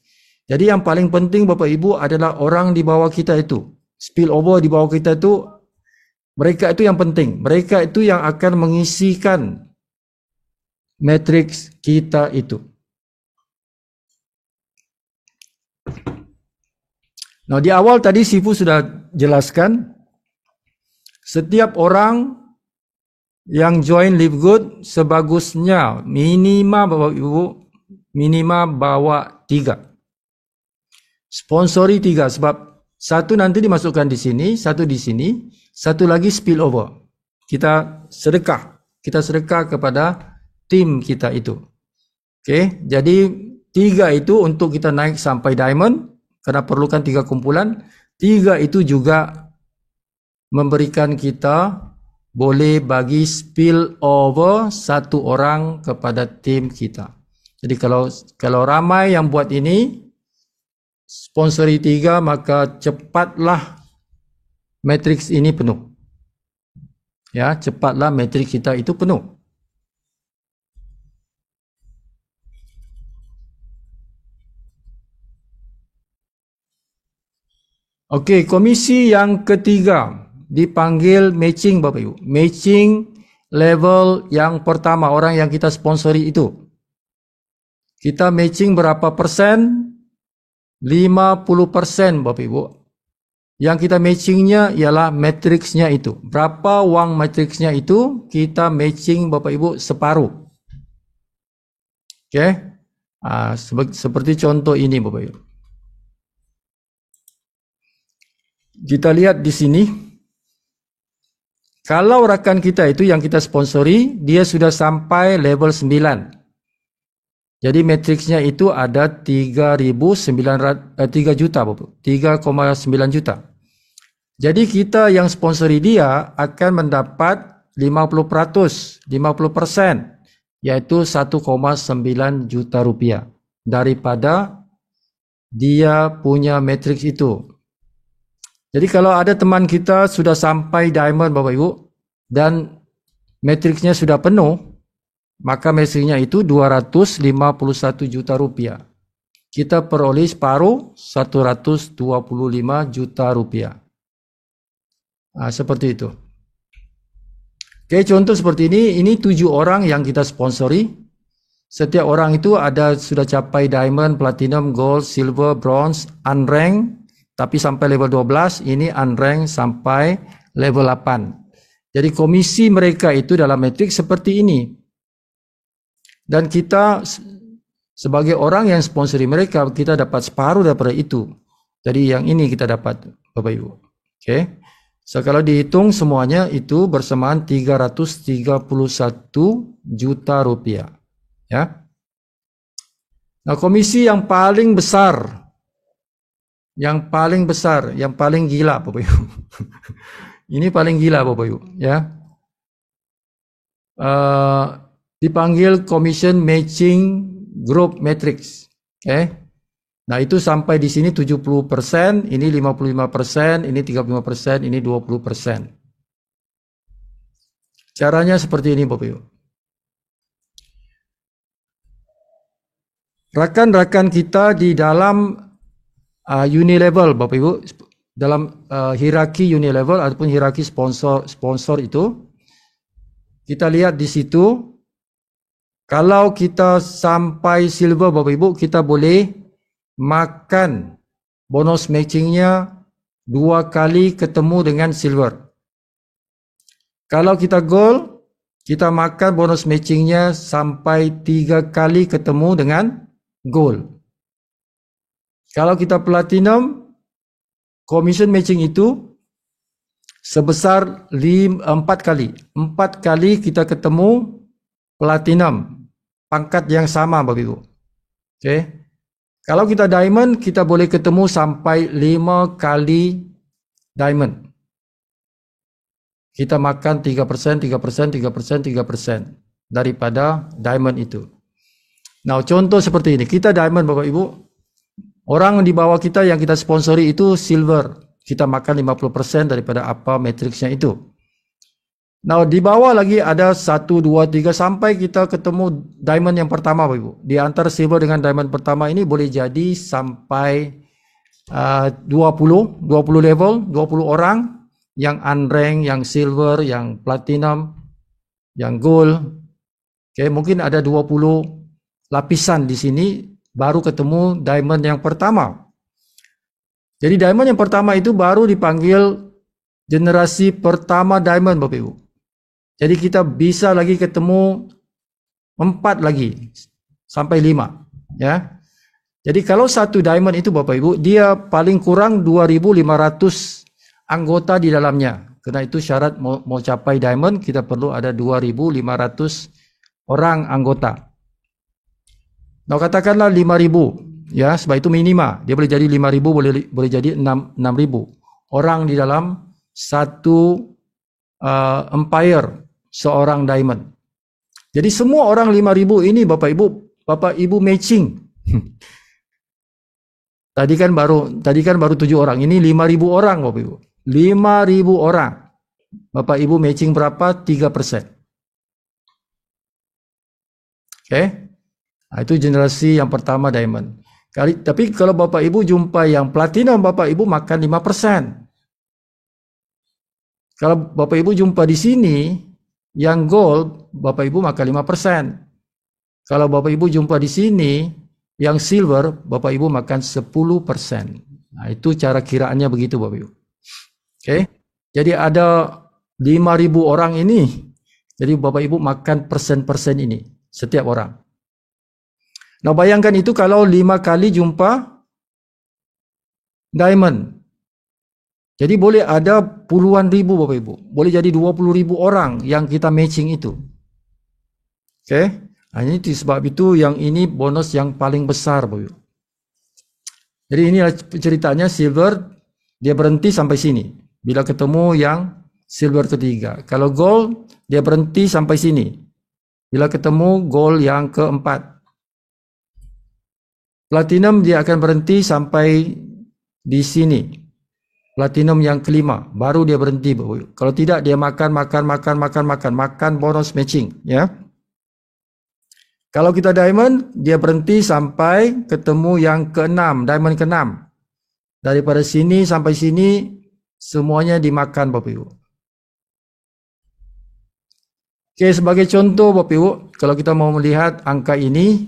Jadi yang paling penting Bapak Ibu adalah orang di bawah kita itu. Spill over di bawah kita itu, mereka itu yang penting. Mereka itu yang akan mengisikan matriks kita itu. Nah, di awal tadi Sifu sudah jelaskan, setiap orang yang join Live Good sebagusnya minimal Bapak Ibu, minimal bawa 3. Sponsori 3 sebab satu nanti dimasukkan di sini, satu di sini, satu lagi spill over. Kita sedekah kepada tim kita itu. Oke, jadi 3 itu untuk kita naik sampai diamond, karena perlukan 3 kumpulan. 3 itu juga memberikan kita boleh bagi spill over 1 orang kepada tim kita. Jadi kalau ramai yang buat ini, sponsori 3, maka cepatlah matriks ini penuh. Ya, cepatlah matriks kita itu penuh. Okey, komisi yang ketiga dipanggil matching Bapak Ibu. Matching level yang pertama, orang yang kita sponsori itu. Kita matching berapa persen? 50% Bapak Ibu. Yang kita matchingnya ialah matriksnya itu. Berapa wang matriksnya itu, kita matching Bapak Ibu separuh. Oke. Seperti contoh ini Bapak Ibu. Kita lihat di sini. Kalau rakan kita itu yang kita sponsori, dia sudah sampai level 9. Jadi matriksnya itu ada 3 juta, 3,9 juta. Jadi kita yang sponsori dia akan mendapat 50%, yaitu 1,9 juta rupiah daripada dia punya matriks itu. Jadi kalau ada teman kita sudah sampai diamond Bapak Ibu dan matriksnya sudah penuh, maka matriksnya itu 251 juta rupiah. Kita peroleh separuh 125 juta rupiah. Seperti itu. Oke, contoh seperti ini 7 orang yang kita sponsori. Setiap orang itu sudah capai diamond, platinum, gold, silver, bronze, unranked, tapi sampai level 12, ini unranked sampai level 8. Jadi komisi mereka itu dalam matriks seperti ini. Dan kita sebagai orang yang sponsori mereka, kita dapat separuh daripada itu. Jadi yang ini kita dapat Bapak Ibu. Oke. So kalau dihitung semuanya itu bersamaan 331 juta rupiah. Ya. Nah, komisi yang paling besar, yang paling gila Bapak Ibu. Ini paling gila Bapak Ibu, ya. Dipanggil Commission Matching Group Matrix. Oke. Nah, itu sampai di sini 70%, ini 55%, ini 35%, ini 20%. Caranya seperti ini Bapak Ibu. rakan-rakan kita di dalam Unilevel, Bapak Ibu, dalam hierarki Unilevel ataupun hierarki sponsor itu, kita lihat di situ, kalau kita sampai silver, Bapak Ibu, kita boleh makan bonus matchingnya 2 kali ketemu dengan silver. Kalau kita gold, kita makan bonus matchingnya sampai 3 kali ketemu dengan gold. Kalau kita platinum, commission matching itu sebesar 4 kali. 4 kali kita ketemu platinum, pangkat yang sama, Bapak Ibu. Okay. Kalau kita diamond, kita boleh ketemu sampai 5 kali diamond. Kita makan 3%, 3%, 3%, 3% daripada diamond itu. Nah, contoh seperti ini. Kita diamond, Bapak Ibu. Orang di bawah kita yang kita sponsori itu silver. Kita makan 50% daripada apa matriksnya itu. Nah, di bawah lagi ada 1, 2, 3 sampai kita ketemu diamond yang pertama, Bapak Ibu. Di antara silver dengan diamond pertama ini boleh jadi sampai 20 level, 20 orang yang unranked, yang silver, yang platinum, yang gold. Okay, mungkin ada 20 lapisan di sini baru ketemu diamond yang pertama. Jadi diamond yang pertama itu baru dipanggil generasi pertama diamond, Bapak Ibu. Jadi kita bisa lagi ketemu 4 lagi sampai 5, ya. Jadi kalau satu diamond itu, Bapak Ibu, dia paling kurang 2.500 anggota di dalamnya. Karena itu syarat mau capai diamond, kita perlu ada 2.500 orang anggota. Nah, katakanlah 5.000, ya, sebab itu minima. Dia boleh jadi 5.000, boleh jadi 6.000 orang di dalam satu empire seorang diamond. Jadi semua orang 5.000 ini, Bapak Ibu matching. Tadi kan baru 7 orang. Ini 5.000 orang, Bapak Ibu. 5.000 orang. Bapak Ibu matching berapa? 3%. Oke. Nah, itu generasi yang pertama diamond. Tapi kalau Bapak Ibu jumpa yang platinum, Bapak Ibu makan 5%. Kalau Bapak Ibu jumpa di sini yang gold, Bapak Ibu makan 5%. Kalau Bapak Ibu jumpa di sini yang silver, Bapak Ibu makan 10%. Nah, itu cara kiraannya begitu, Bapak Ibu. Oke. Jadi ada 5.000 orang ini. Jadi Bapak Ibu makan persen-persen ini setiap orang. Nah, bayangkan itu kalau 5 kali jumpa diamond. Jadi boleh ada puluhan ribu, Bapak Ibu. Boleh jadi 20.000 orang yang kita matching itu. Oke. Nah, ini sebab itu yang ini bonus yang paling besar, Bapak Ibu. Jadi inilah ceritanya silver, dia berhenti sampai sini. Bila ketemu yang silver ketiga. Kalau gold, dia berhenti sampai sini. Bila ketemu gold yang keempat. Platinum dia akan berhenti sampai di sini. Platinum yang kelima, baru dia berhenti. Kalau tidak, dia makan bonus matching, ya. Kalau kita diamond, dia berhenti sampai ketemu yang keenam, diamond keenam. Daripada sini sampai sini, semuanya dimakan, Bapak Ibu. Oke, sebagai contoh, Bapak Ibu, kalau kita mau melihat angka ini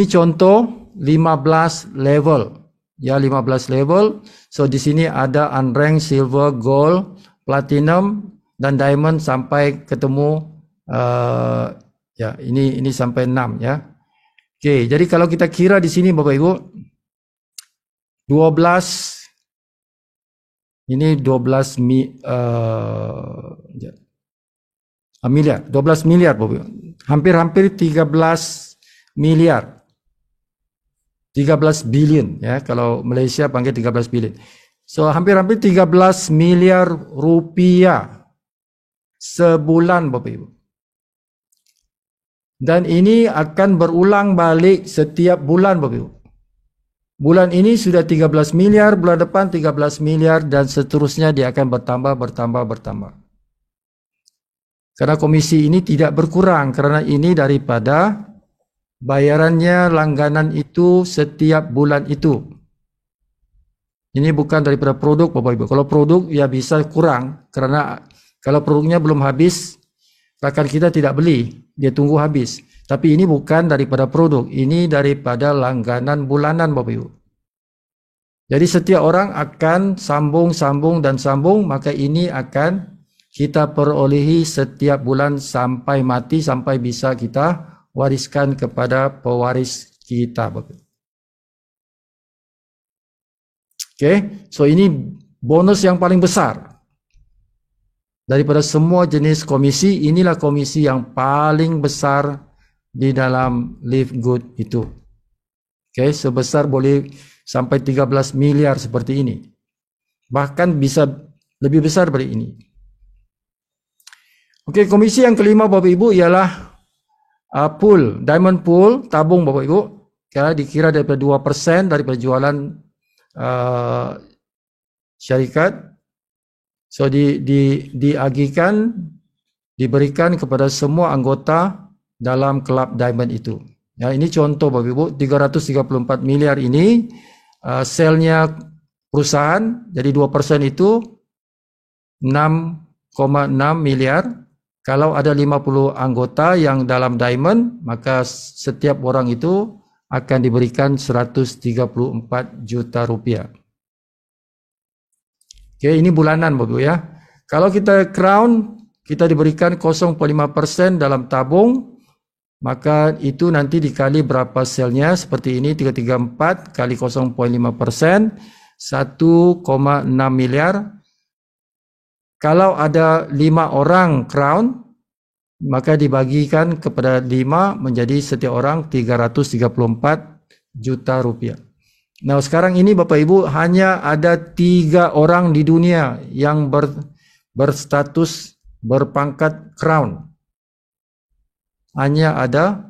contoh 15 level. Ya, 15 level. So di sini ada unranked, silver, gold, platinum dan diamond sampai ketemu ya, ini sampai 6, ya. Oke, jadi kalau kita kira di sini, Bapak Ibu, 12 ini 12 miliar, 12 miliar, Bapak Ibu. Hampir-hampir 13 miliar. 13 billion, ya, kalau Malaysia panggil 13 billion. So hampir-hampir 13 miliar rupiah sebulan, Bapak Ibu. Dan ini akan berulang balik setiap bulan, Bapak Ibu. Bulan ini sudah 13 miliar, bulan depan 13 miliar dan seterusnya dia akan bertambah. Karena komisi ini tidak berkurang, karena ini daripada bayarannya langganan itu setiap bulan itu. Ini bukan daripada produk Bapak Ibu. Kalau produk ya bisa kurang, karena kalau produknya belum habis, rakan kita tidak beli, dia tunggu habis. Tapi ini bukan daripada produk, ini daripada langganan bulanan Bapak Ibu. Jadi setiap orang akan sambung, maka ini akan kita perolehi setiap bulan sampai mati, sampai bisa kita wariskan kepada pewaris kita. Oke, so ini bonus yang paling besar daripada semua jenis komisi. Inilah komisi yang paling besar di dalam Live Good itu. Oke, sebesar boleh sampai 13 miliar seperti ini. Bahkan bisa lebih besar dari ini. Oke, komisi yang kelima Bapak Ibu ialah pool, diamond pool, tabung Bapak Ibu. Ya, dikira daripada 2% daripada jualan syarikat. So diagihkan, diberikan kepada semua anggota dalam kelab diamond itu. Ya, ini contoh Bapak Ibu, 334 miliar ini selnya perusahaan, jadi 2% itu 6,6 miliar. Kalau ada 50 anggota yang dalam diamond, maka setiap orang itu akan diberikan 134 juta rupiah. Oke, ini bulanan Bapak Ibu ya. Kalau kita crown, kita diberikan 0,5% dalam tabung, maka itu nanti dikali berapa selnya, seperti ini, 334 kali 0,5%, 1,6 miliar. Kalau ada 5 orang crown, maka dibagikan kepada 5 menjadi setiap orang 334 juta rupiah. Nah, sekarang ini Bapak Ibu hanya ada 3 orang di dunia yang berstatus berpangkat crown. Hanya ada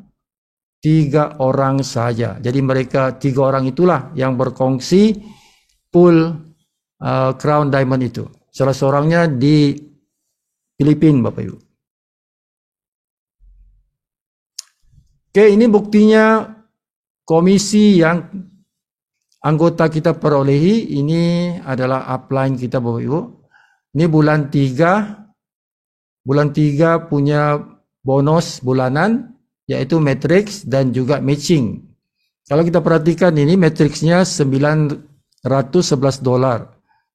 3 orang saja. Jadi mereka 3 orang itulah yang berkongsi pool crown diamond itu. Salah seorangnya di Filipina Bapak Ibu. Oke, ini buktinya komisi yang anggota kita perolehi. Ini adalah upline kita Bapak Ibu. Ini bulan 3. Bulan 3 punya bonus bulanan, yaitu matrix dan juga matching. Kalau kita perhatikan ini matrixnya $911.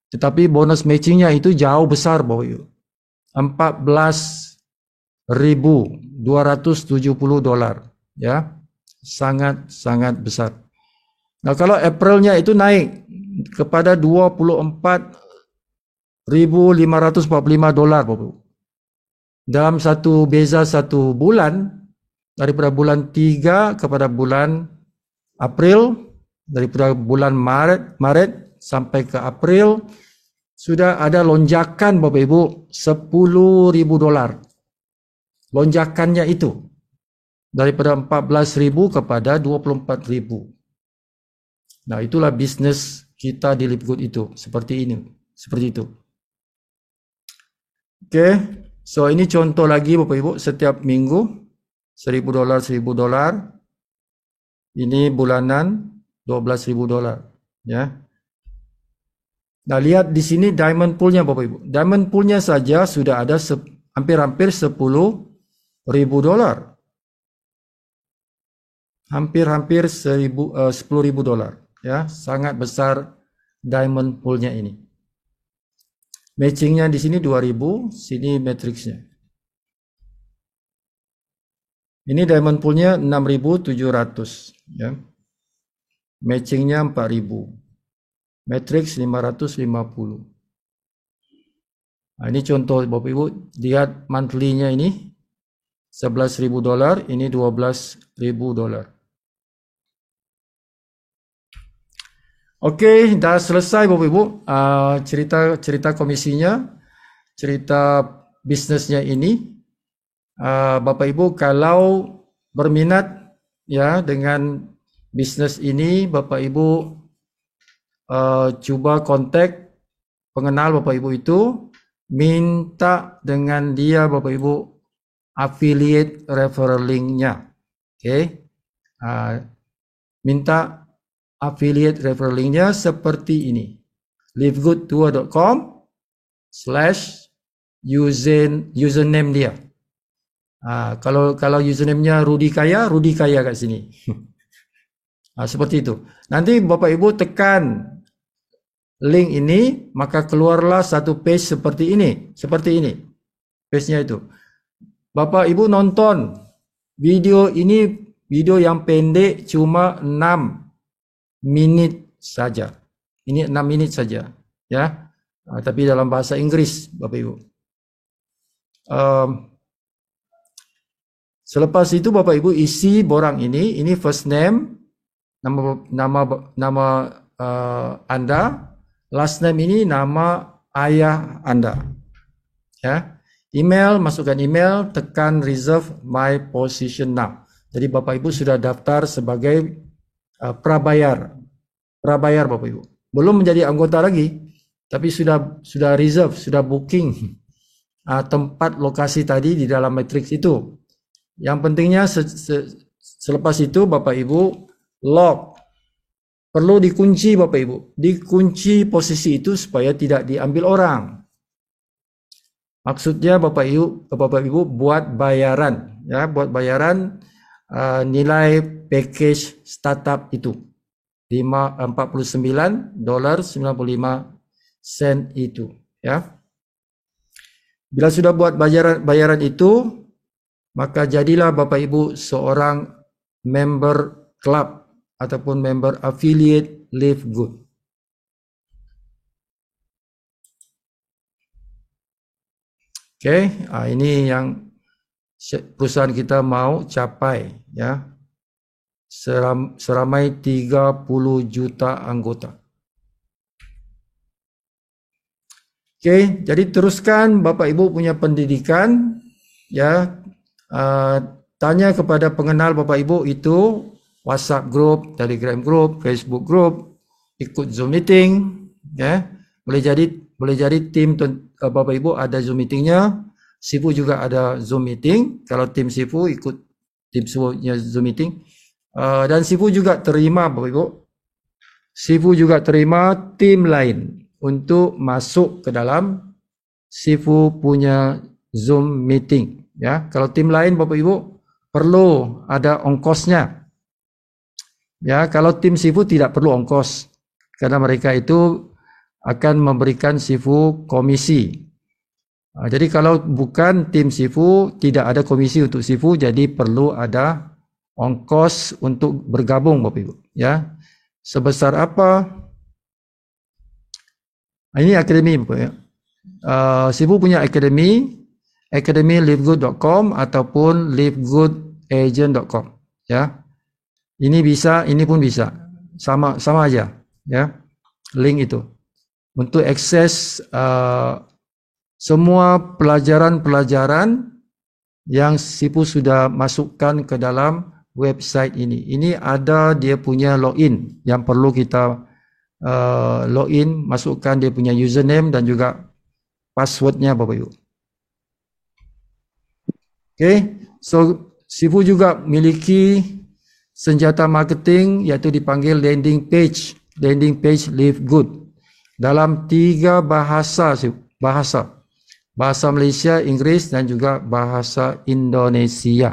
Tetapi bonus matchingnya itu jauh besar Bapak Ibu. $14.270. Ya, sangat besar. Nah, kalau Aprilnya itu naik kepada $24.545 Bapak Ibu. Dalam beza satu bulan, daripada bulan 3 kepada bulan April, daripada bulan Maret sampai ke April, sudah ada lonjakan Bapak Ibu $10.000. Lonjakannya itu daripada 14.000 kepada 24.000. Nah, itulah bisnis kita di Live Good itu, seperti itu. Oke, so ini contoh lagi Bapak Ibu, setiap minggu $1.000. Ini bulanan $12.000 ya. Nah, lihat di sini diamond poolnya Bapak Ibu. Diamond poolnya saja sudah ada hampir $10.000. Hampir $10.000 ya, sangat besar diamond poolnya ini. Matchingnya di sini 2.000, sini matrixnya. Ini diamond poolnya 6.700 ya. Matchingnya 4.000. Matrix 550. Nah, ini contoh Bapak Ibu, lihat monthly-nya ini $11.000, ini $12.000. Oke, dah selesai Bapak Ibu cerita komisinya, cerita bisnisnya ini. Bapak Ibu kalau berminat ya dengan bisnis ini, Bapak Ibu coba kontak pengenal Bapak Ibu itu, minta dengan dia Bapak Ibu affiliate referral link-nya. Oke. minta affiliate referral linknya seperti ini. livegoodtour.com/username dia. Kalau username-nya Rudi Kaya kat sini. Seperti itu. Nanti Bapak Ibu tekan link ini, maka keluarlah satu page seperti ini. Seperti ini. Page-nya itu. Bapak Ibu nonton video ini, video yang pendek cuma 6 minit saja. Ini 6 menit saja, ya. Tapi dalam bahasa Inggris, Bapak Ibu. Selepas itu Bapak Ibu isi borang ini first name, nama Anda, last name ini nama ayah Anda. Ya. Email, masukkan email, tekan reserve my position now. Jadi Bapak Ibu sudah daftar sebagai prabayar Bapak Ibu. Belum menjadi anggota lagi, tapi sudah reserve, sudah booking tempat lokasi tadi di dalam matriks itu. Yang pentingnya selepas itu Bapak Ibu lock. Perlu dikunci Bapak Ibu. Dikunci posisi itu supaya tidak diambil orang. Maksudnya Bapak Ibu buat bayaran, ya, buat bayaran nilai package startup itu. $49.95 itu, ya. Bila sudah buat bayaran itu, maka jadilah Bapak Ibu seorang member club ataupun member affiliate Live Good. Oke, ini yang perusahaan kita mau capai, ya. Seramai 30 juta anggota. Oke, jadi teruskan Bapak Ibu punya pendidikan, ya. Tanya kepada pengenal Bapak Ibu itu, WhatsApp group, Telegram group, Facebook group, ikut Zoom meeting, ya. Boleh jadi tim Bapak Ibu ada Zoom meetingnya, Sifu juga ada Zoom meeting. Kalau tim Sifu ikut tim Sifunya Zoom meeting. Dan Sifu juga terima Bapak Ibu. Sifu juga terima tim lain untuk masuk ke dalam Sifu punya Zoom meeting, ya. Kalau tim lain Bapak Ibu perlu ada ongkosnya. Ya, kalau tim Sifu tidak perlu ongkos karena mereka itu akan memberikan Sifu komisi. Jadi kalau bukan tim Sifu tidak ada komisi untuk Sifu, jadi perlu ada ongkos untuk bergabung Bapak Ibu, ya. Sebesar apa? Ini akademi Bapak ya. Sifu punya akademi livegood.com ataupun livegoodagent.com, ya. Ini bisa, ini pun bisa. Sama aja, ya. Link itu. Untuk akses semua pelajaran-pelajaran yang Sifu sudah masukkan ke dalam website ini. Ini ada dia punya login yang perlu kita login, masukkan dia punya username dan juga passwordnya Bapak Ibu. Oke, so Sifu juga memiliki senjata marketing yaitu dipanggil landing page Live Good dalam 3 bahasa. Bahasa Malaysia, Inggris dan juga bahasa Indonesia.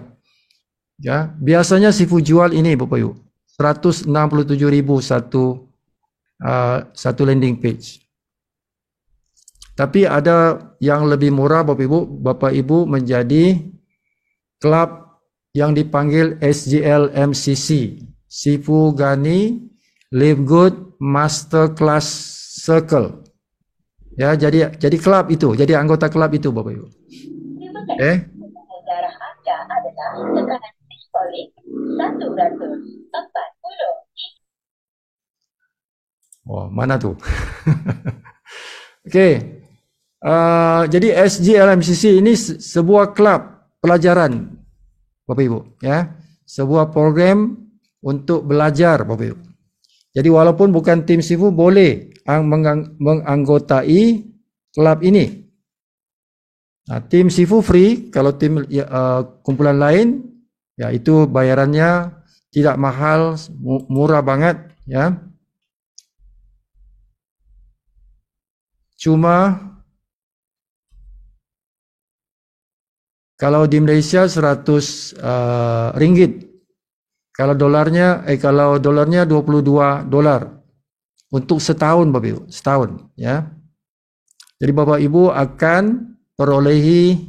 Ya, biasanya Sifu jual ini Bapak Ibu, 167.000 satu landing page. Tapi ada yang lebih murah Bapak Ibu menjadi klub yang dipanggil SGL MCC, Sifu Ghani Live Good Masterclass Circle. Ya, jadi klub itu, jadi anggota klub itu Bapak Ibu. Oke. Darah Anda adalah tekanan sistolik 140. Oh, mana tuh? Oke. Jadi SGLMCC ini sebuah klub pelajaran Bapak Ibu, ya. Sebuah program untuk belajar Bapak Ibu. Jadi walaupun bukan tim Sifu boleh menganggotai klub ini. Nah, tim Sifu free, kalau tim kumpulan lain ya itu bayarannya tidak mahal, murah banget ya. Cuma kalau di Malaysia 100 ringgit. Kalau dolarnya 22 dolar untuk setahun Bapak Ibu, setahun ya. Jadi Bapak Ibu akan perolehi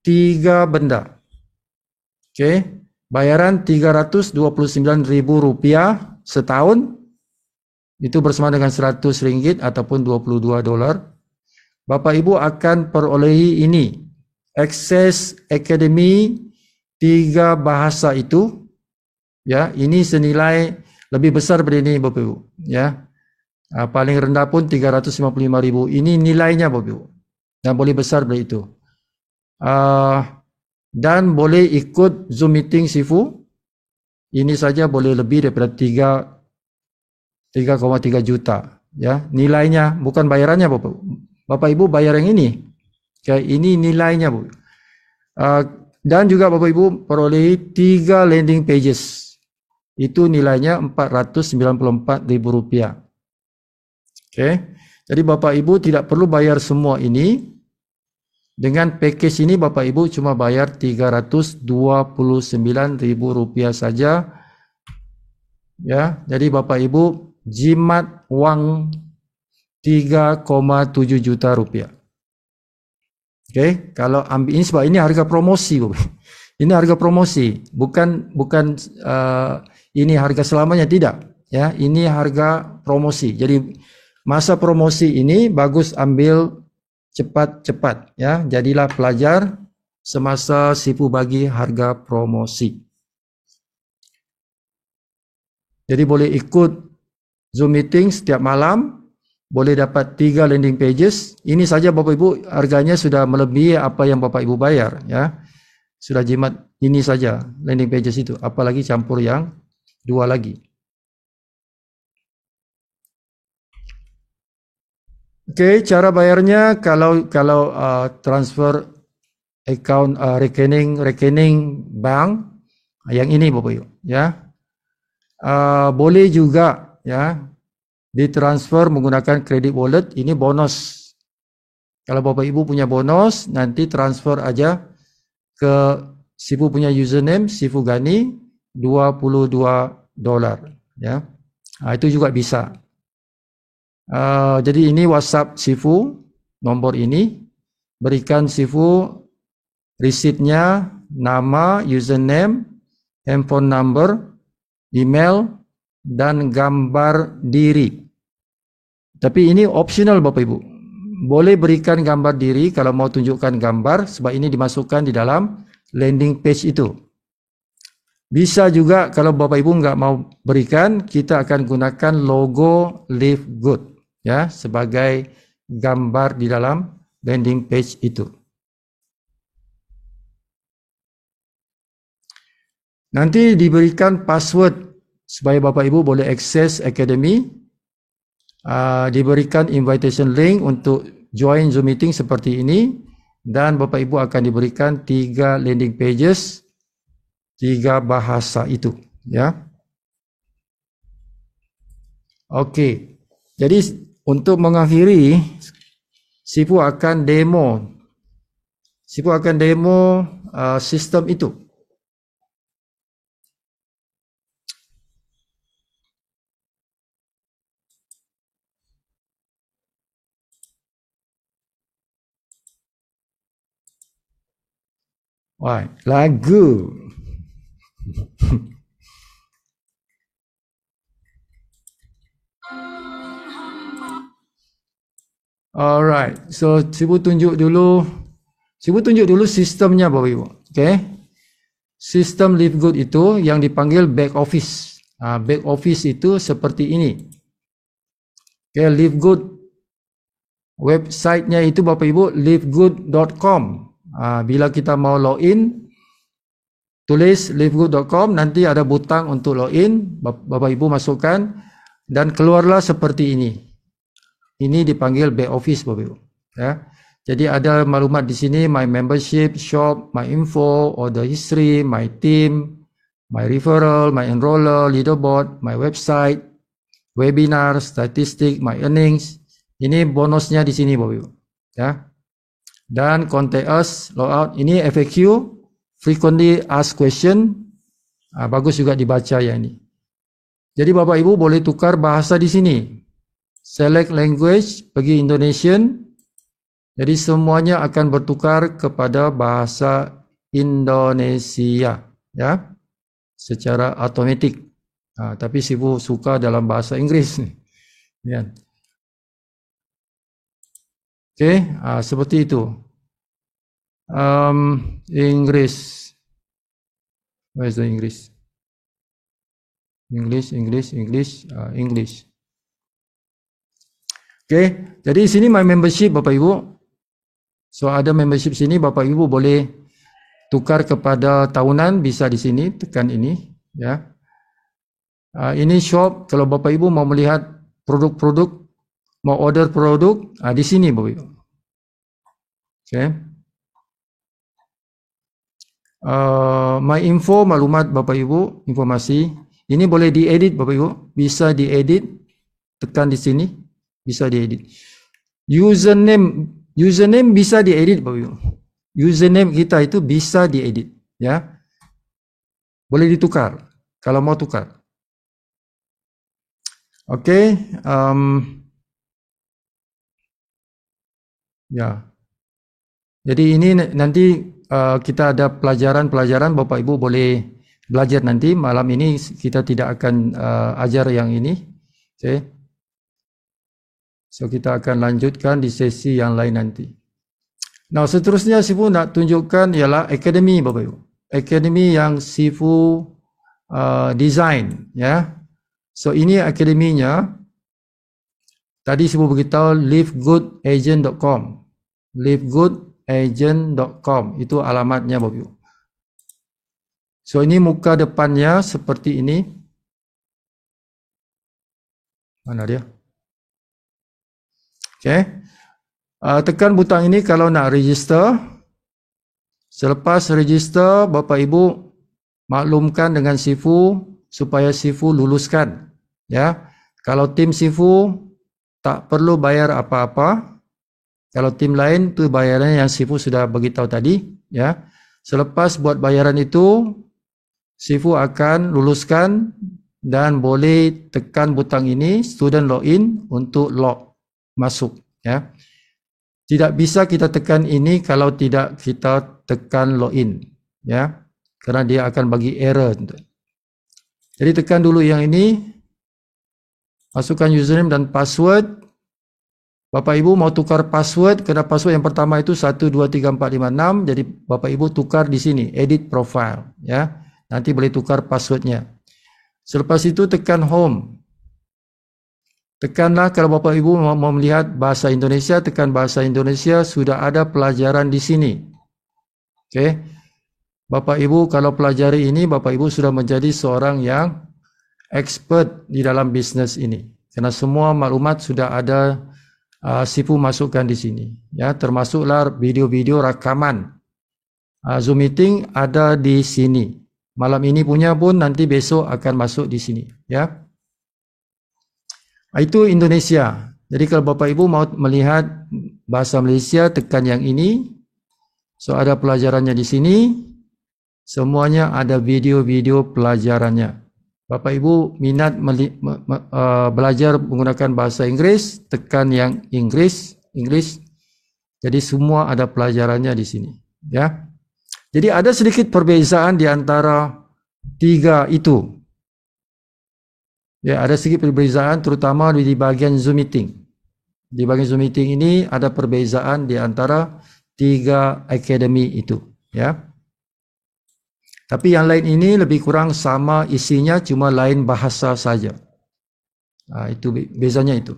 3 benda. Okey, bayaran Rp329,000 setahun. Itu bersama dengan 100 ringgit ataupun 22 dolar. Bapak Ibu akan perolehi ini, Access Academy 3 bahasa itu ya. Ini senilai lebih besar dari ini Bapak Ibu ya. Paling rendah pun 355,000. Ini nilainya Bapak Ibu. Dan boleh besar dari itu. Dan boleh ikut Zoom meeting Sifu. Ini saja boleh lebih daripada 3,3 juta ya. Nilainya, bukan bayarannya Bapak Ibu. Bapak Ibu bayar yang ini. Okay, ini nilainya Bu. Dan juga Bapak Ibu perolehi 3 landing pages. Itu nilainya Rp494,000. Okey. Jadi Bapak Ibu tidak perlu bayar semua ini. Dengan package ini Bapak Ibu cuma bayar Rp329,000 saja. Ya, jadi Bapak Ibu jimat wang Rp3,7 juta. Okey, kalau ambil ini sebab ini harga promosi, ini harga promosi, bukan ini harga selamanya, tidak ya, ini harga promosi. Jadi masa promosi ini bagus ambil cepat-cepat ya, jadilah pelajar semasa Sifu bagi harga promosi. Jadi boleh ikut Zoom meeting setiap malam. Boleh dapat 3 landing pages. Ini saja Bapak Ibu harganya sudah melebihi apa yang Bapak Ibu bayar ya. Sudah jimat ini saja landing pages itu, apalagi campur yang 2 lagi. Okey, cara bayarnya kalau transfer account rekening bank yang ini Bapak Ibu ya. Boleh juga ya ditransfer menggunakan credit wallet. Ini bonus. Kalau Bapak Ibu punya bonus, nanti transfer aja ke Sifu punya username Sifu Gani $22 ya. Itu juga bisa. Jadi ini WhatsApp Sifu, nombor ini. Berikan Sifu resitnya, nama, username, handphone number, email dan gambar diri. Tapi ini optional Bapak Ibu. Boleh berikan gambar diri kalau mau tunjukkan gambar, sebab ini dimasukkan di dalam landing page itu. Bisa juga kalau Bapak Ibu nggak mau berikan, kita akan gunakan logo Live Good ya sebagai gambar di dalam landing page itu. Nanti diberikan password supaya Bapak Ibu boleh akses Academy. Diberikan invitation link untuk join Zoom meeting seperti ini. Dan Bapak Ibu akan diberikan 3 landing pages, 3 bahasa itu ya. Okey. Jadi untuk mengakhiri, Sifu akan demo sistem itu. Wah, lagu. Alright, so Sifu tunjuk dulu sistemnya Bapak Ibu. Okay, sistem Live Good itu yang dipanggil back office. Back office itu seperti ini. Okay, Live Good website-nya itu Bapak Ibu livegood.com. Bila kita mau login, tulis livegood.com, nanti ada butang untuk login, Bapak Ibu masukkan dan keluarlah seperti ini. Ini dipanggil back office Bapak Ibu ya. Jadi ada maklumat di sini, my membership, shop, my info, order history, my team, my referral, my enroller, leaderboard, my website, webinar, statistik, my earnings. Ini bonusnya di sini Bapak Ibu. Ya. Dan contact us, logout. Ini FAQ, frequently asked question. Bagus juga dibaca ya ini. Jadi Bapak Ibu boleh tukar bahasa di sini. Select language, pergi Indonesian. Jadi semuanya akan bertukar kepada bahasa Indonesia, ya, secara automatik. Tapi Sifu suka dalam bahasa Inggris. Ya. Okey, seperti itu. Inggris. Where is the English? English. Okey, jadi sini my membership Bapak Ibu. So ada membership sini Bapak Ibu boleh tukar kepada tahunan, bisa di sini, tekan ini, ya. Ini shop, kalau Bapak Ibu mau melihat produk-produk, mau order produk, di sini Bapak Ibu. Okay. My info, maklumat Bapak Ibu, informasi. Ini boleh diedit Bapak Ibu, bisa diedit, tekan di sini, bisa diedit. Username bisa diedit Bapak Ibu. Username kita itu bisa diedit, ya. Boleh ditukar kalau mau tukar. Okey, ya. Jadi ini nanti kita ada pelajaran Bapak Ibu boleh belajar nanti. Malam ini kita tidak akan ajar yang ini. Okey. So kita akan lanjutkan di sesi yang lain nanti. Nah, seterusnya Sifu nak tunjukkan ialah akademi Bapak Ibu. Akademi yang Sifu design, ya. So ini akademinya. Tadi Sifu beritahu livegoodagent.com. livegoodagent.com itu alamatnya Bapak Ibu. So ini muka depannya seperti ini. Mana dia? Okey. Tekan butang ini kalau nak register. Selepas register, Bapak Ibu maklumkan dengan Sifu supaya Sifu luluskan. Ya. Kalau tim Sifu tak perlu bayar apa-apa. Kalau tim lain tu bayaran yang Sifu sudah beritahu tadi. Ya. Selepas buat bayaran itu, Sifu akan luluskan dan boleh tekan butang ini student login untuk log masuk, ya. Tidak bisa kita tekan ini kalau tidak kita tekan login, ya, kerana dia akan bagi error. Jadi tekan dulu yang ini, masukkan username dan password. Bapak Ibu mau tukar password, kerana password yang pertama itu 123456, jadi Bapak Ibu tukar di sini, edit profile, ya. Nanti boleh tukar passwordnya. Selepas itu tekan home. Tekanlah kalau Bapak Ibu mau melihat bahasa Indonesia, tekan bahasa Indonesia, sudah ada pelajaran di sini. Okey. Bapak Ibu kalau pelajari ini, Bapak Ibu sudah menjadi seorang yang expert di dalam bisnes ini. Kerana semua maklumat sudah ada Sifu masukkan di sini. Ya, termasuklah video-video rakaman. Zoom meeting ada di sini. Malam ini punya pun nanti besok akan masuk di sini. Ya. Itu Indonesia. Jadi kalau Bapak Ibu mau melihat bahasa Malaysia, tekan yang ini. So ada pelajarannya di sini. Semuanya ada video-video pelajarannya. Bapak Ibu minat belajar menggunakan bahasa Inggris, tekan yang English. Jadi semua ada pelajarannya di sini. Ya. Jadi ada sedikit perbezaan di antara tiga itu. Ya, ada sedikit perbezaan terutama di bahagian Zoom meeting. Di bahagian Zoom meeting ini ada perbezaan di antara tiga akademi itu, ya. Tapi yang lain ini lebih kurang sama isinya, cuma lain bahasa saja. Itu bezanya itu.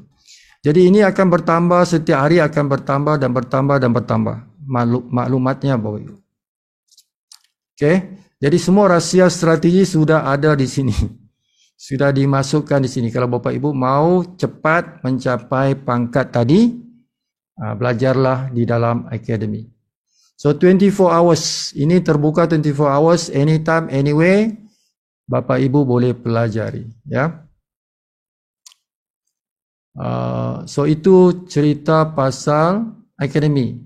Jadi ini akan bertambah setiap hari, akan bertambah dan bertambah dan bertambah maklumatnya Bapak Ibu. Okey, jadi semua rahsia strategi sudah ada di sini. Sudah dimasukkan di sini. Kalau Bapak Ibu mau cepat mencapai pangkat tadi, belajarlah di dalam akademi. So 24 hours, ini terbuka 24 hours, anytime, anywhere. Bapak Ibu boleh pelajari, ya. So itu cerita pasal akademi.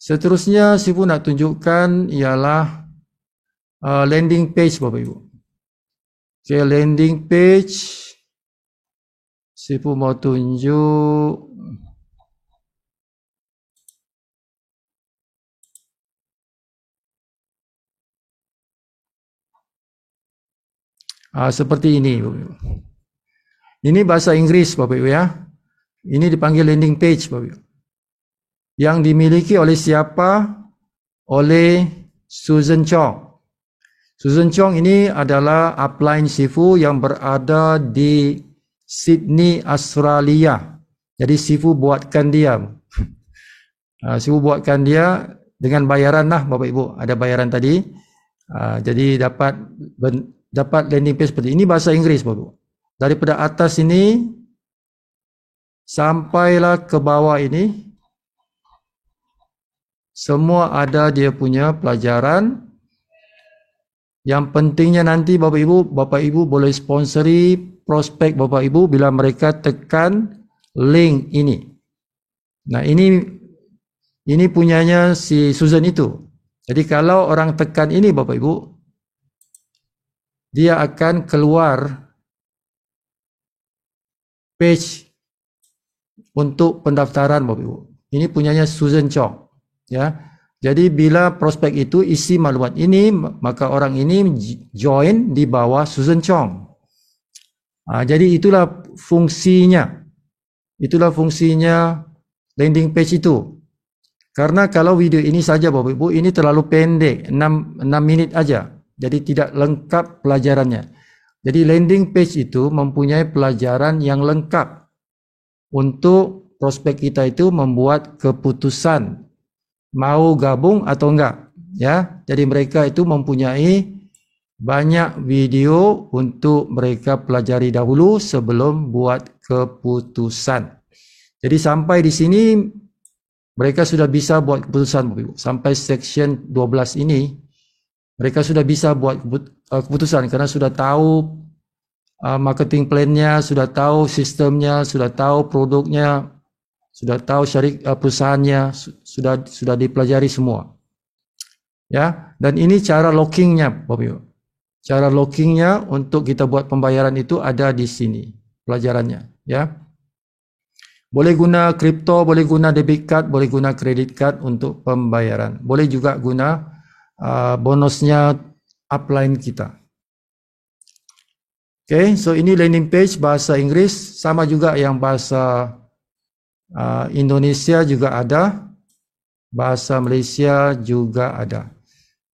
Seterusnya Sifu nak tunjukkan ialah landing page Bapak Ibu. Okay, landing page. Sifu mau tunjuk seperti ini Bapak Ibu. Ini bahasa Inggris Bapak Ibu ya. Ini dipanggil landing page Bapak Ibu. Yang dimiliki oleh siapa? Oleh Susan Chong. Susan Chong ini adalah upline Sifu yang berada di Sydney, Australia. Jadi Sifu buatkan dia. Sifu buatkan dia dengan bayaran lah Bapak Ibu. Ada bayaran tadi. Jadi dapat landing page seperti ini. Bahasa Inggris Bapak Ibu. Daripada atas ini sampailah ke bawah ini. Semua ada dia punya pelajaran. Yang pentingnya nanti Bapak Ibu boleh sponsori prospek Bapak Ibu bila mereka tekan link ini. Nah, ini punyanya si Susan itu. Jadi kalau orang tekan ini Bapak Ibu, dia akan keluar page untuk pendaftaran Bapak Ibu. Ini punyanya Susan Chong, ya. Jadi bila prospek itu isi maklumat ini, maka orang ini join di bawah Susan Chong. Jadi itulah fungsinya. Itulah fungsinya landing page itu. Karena kalau video ini saja Bapak Ibu, ini terlalu pendek, 6 minit aja. Jadi tidak lengkap pelajarannya. Jadi landing page itu mempunyai pelajaran yang lengkap untuk prospek kita itu membuat keputusan mau gabung atau enggak, ya. Jadi mereka itu mempunyai banyak video untuk mereka pelajari dahulu sebelum buat keputusan. Jadi sampai di sini mereka sudah bisa buat keputusan Bapak Ibu. Sampai section 12 ini mereka sudah bisa buat keputusan karena sudah tahu marketing plan-nya, sudah tahu sistemnya, sudah tahu produknya, sudah tahu perusahaannya, sudah dipelajari semua. Ya, dan ini cara lockingnya Bapak Ibu. Cara lockingnya untuk kita buat pembayaran itu ada di sini pelajarannya, ya. Boleh guna kripto, boleh guna debit card, boleh guna credit card untuk pembayaran. Boleh juga guna bonusnya upline kita. Okay, so ini landing page bahasa Inggris, sama juga yang bahasa Indonesia juga ada, bahasa Malaysia juga ada.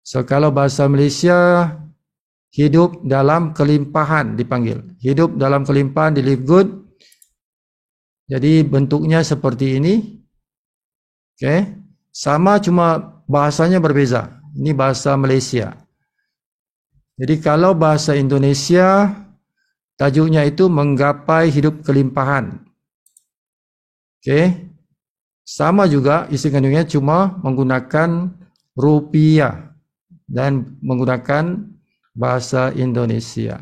So kalau bahasa Malaysia, hidup dalam kelimpahan dipanggil. Hidup dalam kelimpahan di Live Good. Jadi bentuknya seperti ini. Okay. Sama cuma bahasanya berbeza. Ini bahasa Malaysia. Jadi kalau bahasa Indonesia, tajuknya itu menggapai hidup kelimpahan. Okay. Sama juga isi kandungnya cuma menggunakan rupiah dan menggunakan bahasa Indonesia.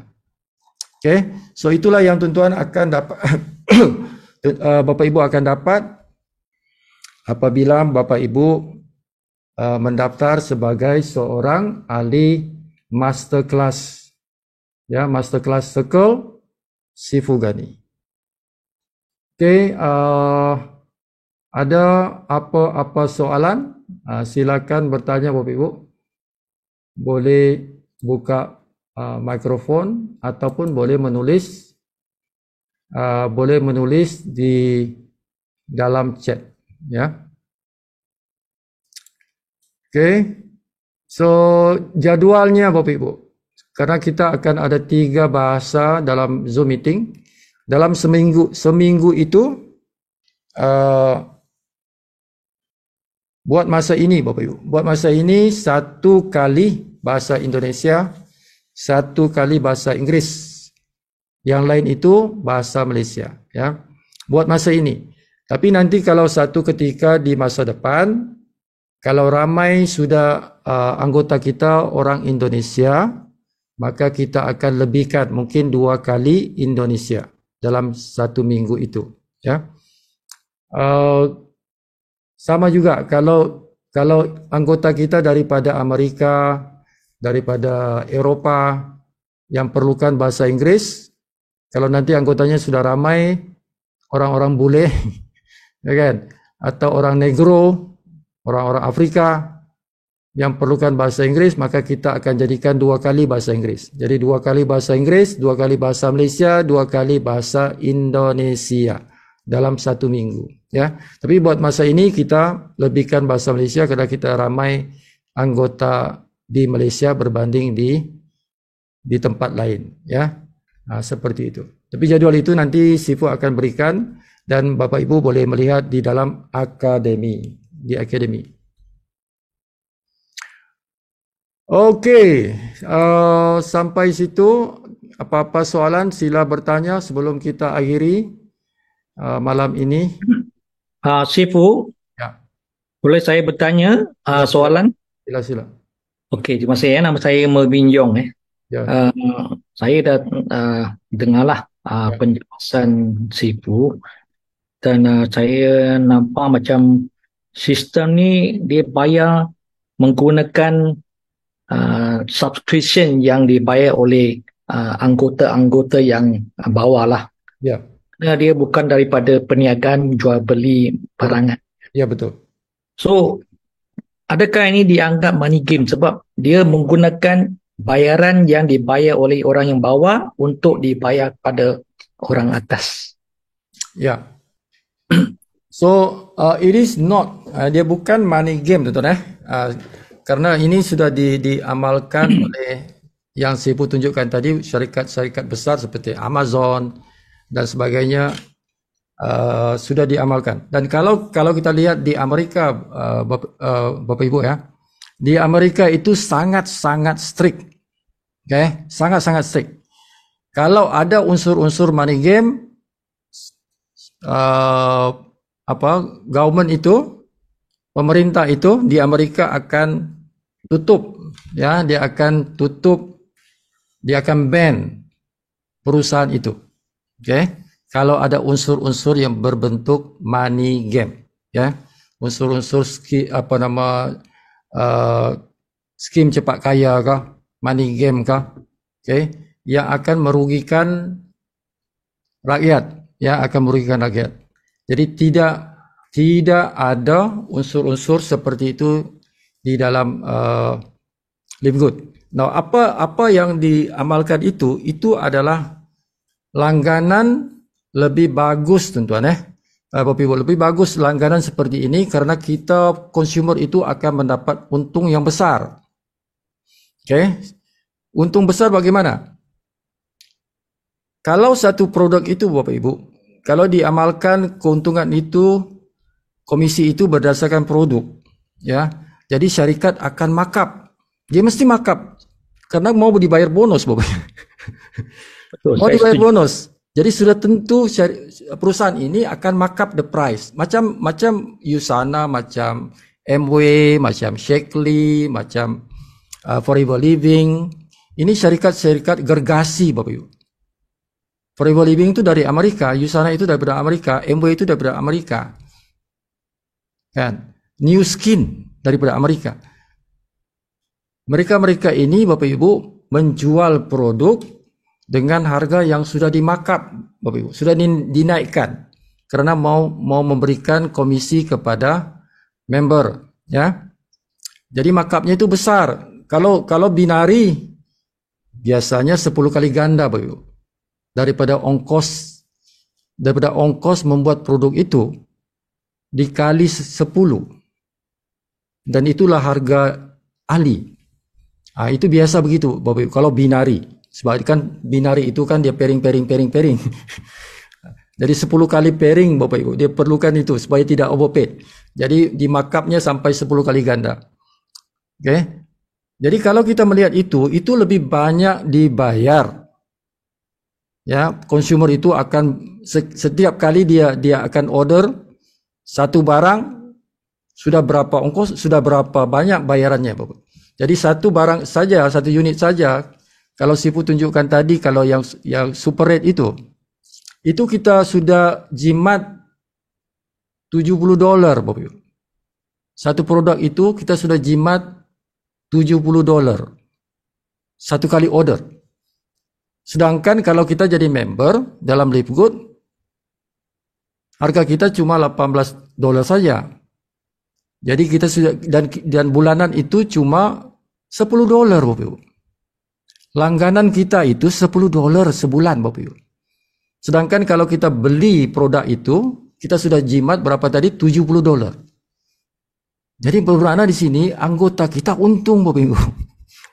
Okay. So itulah yang tuan-tuan akan dapat Bapak Ibu akan dapat apabila Bapak Ibu mendaftar sebagai seorang ahli masterclass, ya, masterclass Circle Sifu Ghani. Okay, ada apa soalan? Silakan bertanya Bapak Ibu. Boleh buka mikrofon ataupun boleh menulis di dalam chat, ya. Okay, so jadualnya Bapak Ibu, karena kita akan ada 3 bahasa dalam Zoom meeting dalam seminggu itu, buat masa ini Bapak Ibu, buat masa ini 1 kali bahasa Indonesia, 1 kali bahasa Inggris. Yang lain itu bahasa Malaysia, ya. Buat masa ini. Tapi nanti kalau satu ketika di masa depan, kalau ramai sudah anggota kita orang Indonesia, maka kita akan lebihkan mungkin 2 kali Indonesia dalam 1 minggu itu. Ya, sama juga kalau anggota kita daripada Amerika, daripada Eropah yang perlukan bahasa Inggris, kalau nanti anggotanya sudah ramai, orang-orang bule, ya kan, atau orang negro, orang-orang Afrika yang perlukan bahasa Inggris, maka kita akan jadikan 2 kali bahasa Inggris. Jadi 2 kali bahasa Inggris, 2 kali bahasa Malaysia, 2 kali bahasa Indonesia dalam 1 minggu. Ya, tapi buat masa ini kita lebihkan bahasa Malaysia karena kita ramai anggota di Malaysia berbanding di tempat lain. Ya, seperti itu. Tapi jadual itu nanti Sifu akan berikan dan Bapak Ibu boleh melihat di dalam akademi, di akademi. Okey, sampai situ apa-apa soalan sila bertanya sebelum kita akhiri malam ini. Sifu, Ya, boleh saya bertanya soalan? sila. Okey, terima kasih. Nama saya Melvin Yong. Ya, Saya dah dengarlah Ya. penjelasan Sifu dan saya nampak macam sistem ni dia bayar menggunakan subscription yang dibayar oleh anggota-anggota yang bawah lah. ya, Dia bukan daripada perniagaan jual beli barangan. ya betul. So, adakah ini dianggap money game sebab dia menggunakan bayaran yang dibayar oleh orang yang bawah untuk dibayar pada orang atas? Ya. So it is not, dia bukan money game, tuan-tuan. Karena ini sudah diamalkan oleh yang Sifu tunjukkan tadi, syarikat-syarikat besar seperti Amazon dan sebagainya sudah diamalkan. Dan kalau kita lihat di Amerika, Bapak Ibu ya, di Amerika itu sangat-sangat strict. Okay? Sangat-sangat strict. Kalau ada unsur-unsur money game, government itu, pemerintah itu di Amerika akan tutup, ya, dia akan ban perusahaan itu. Okay? Kalau ada unsur-unsur yang berbentuk money game, ya, unsur-unsur skim cepat kaya kah, money game kah, okay, yang akan merugikan rakyat, ya, akan merugikan rakyat. Jadi tidak ada unsur-unsur seperti itu di dalam Live Good. Nah, apa yang diamalkan itu adalah langganan lebih bagus, tuan-tuan, Bapak Ibu, lebih bagus langganan seperti ini karena kita consumer itu akan mendapat untung yang besar. Okay? Untung besar bagaimana? Kalau satu produk itu, Bapak Ibu, kalau diamalkan keuntungan itu, komisi itu berdasarkan produk, ya. Jadi syarikat akan markup. Dia mesti markup karena mau dibayar bonus, Bapak. Betul, Mau saya dibayar setuju. bonus. Jadi sudah tentu perusahaan ini akan markup the price. Macam Usana, macam Amway, macam Shaklee, macam Forever Living. Ini syarikat-syarikat gergasi, Bapak Ibu. Forever Living itu dari Amerika, Usana itu daripada Amerika, Amway itu daripada Amerika. Kan? New Skin daripada Amerika. Mereka ini, Bapak Ibu, menjual produk dengan harga yang sudah dimarkup, Bapak Ibu, sudah dinaikkan karena mau memberikan komisi kepada member, ya. Jadi markupnya itu besar. Kalau binari biasanya 10 kali ganda, Bapak Ibu, daripada ongkos membuat produk itu dikali 10. Dan itulah harga ahli. Itu biasa begitu, Bapak Ibu, kalau binari. Sebab kan binari itu kan dia pairing. Jadi 10 kali pairing, Bapak Ibu, dia perlukan itu supaya tidak overpaid. Jadi di markupnya sampai 10 kali ganda. Okay? Jadi kalau kita melihat itu lebih banyak dibayar. Ya, consumer itu akan setiap kali dia akan order satu barang, sudah berapa ongkos, sudah berapa banyak bayarannya, Bapak. Jadi satu barang saja, satu unit saja, kalau Sifu tunjukkan tadi, kalau yang super rate itu kita sudah jimat $70, Bapak Ibu. Satu produk itu kita sudah jimat $70 satu kali order. Sedangkan kalau kita jadi member dalam Livegood, harga kita cuma $18 saja. Jadi kita sudah, dan bulanan itu cuma $10, Bapak Ibu. Langganan kita itu $10 sebulan, Bapak Ibu. Sedangkan kalau kita beli produk itu, kita sudah jimat berapa tadi? $70. Jadi bermakna di sini anggota kita untung, Bapak Ibu.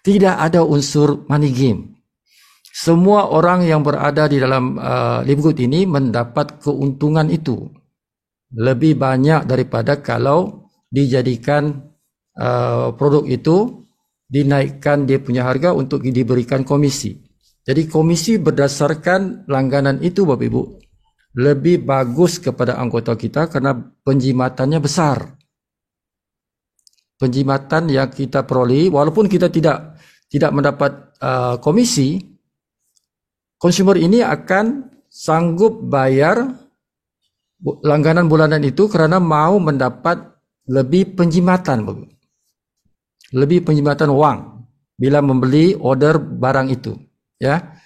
Tidak ada unsur money game. Semua orang yang berada di dalam Livegood ini mendapat keuntungan itu lebih banyak daripada kalau dijadikan produk itu dinaikkan dia punya harga untuk diberikan komisi. Jadi komisi berdasarkan langganan itu, Bapak Ibu, lebih bagus kepada anggota kita karena penjimatannya besar. Penjimatan yang kita peroleh, walaupun kita tidak mendapat komisi, konsumer ini akan sanggup bayar langganan bulanan itu karena mau mendapat lebih penjimatan, Bapak. Lebih penjimatan uang bila membeli order barang itu, ya.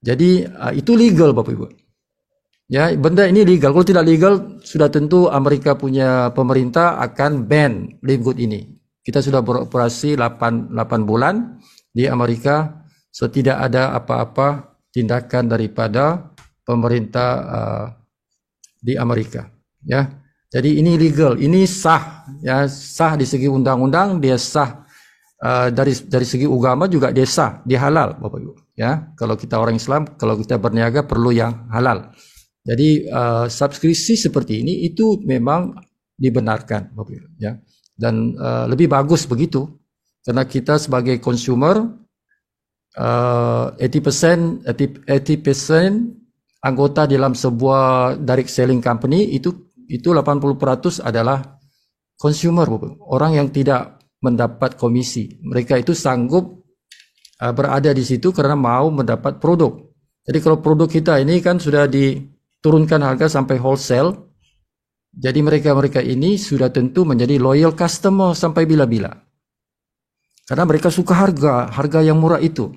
Jadi itu legal, Bapak Ibu. Ya, benda ini legal. Kalau tidak legal, sudah tentu Amerika punya pemerintah akan ban Livegood ini. Kita sudah beroperasi 8 bulan di Amerika, so tidak ada apa-apa tindakan daripada pemerintah di Amerika, ya. Jadi ini legal, ini sah, ya, sah di segi undang-undang, dia sah dari segi agama juga dia sah, dia halal, Bapak Ibu, ya. Kalau kita orang Islam, kalau kita berniaga perlu yang halal. Jadi subskripsi seperti ini itu memang dibenarkan, Bapak Ibu, ya. Dan lebih bagus begitu karena kita sebagai consumer 80% anggota dalam sebuah direct selling company itu 80% adalah consumer, orang yang tidak mendapat komisi. Mereka itu sanggup berada di situ karena mau mendapat produk. Jadi kalau produk kita ini kan sudah diturunkan harga sampai wholesale, jadi mereka ini sudah tentu menjadi loyal customer sampai bila-bila. Karena mereka suka harga yang murah itu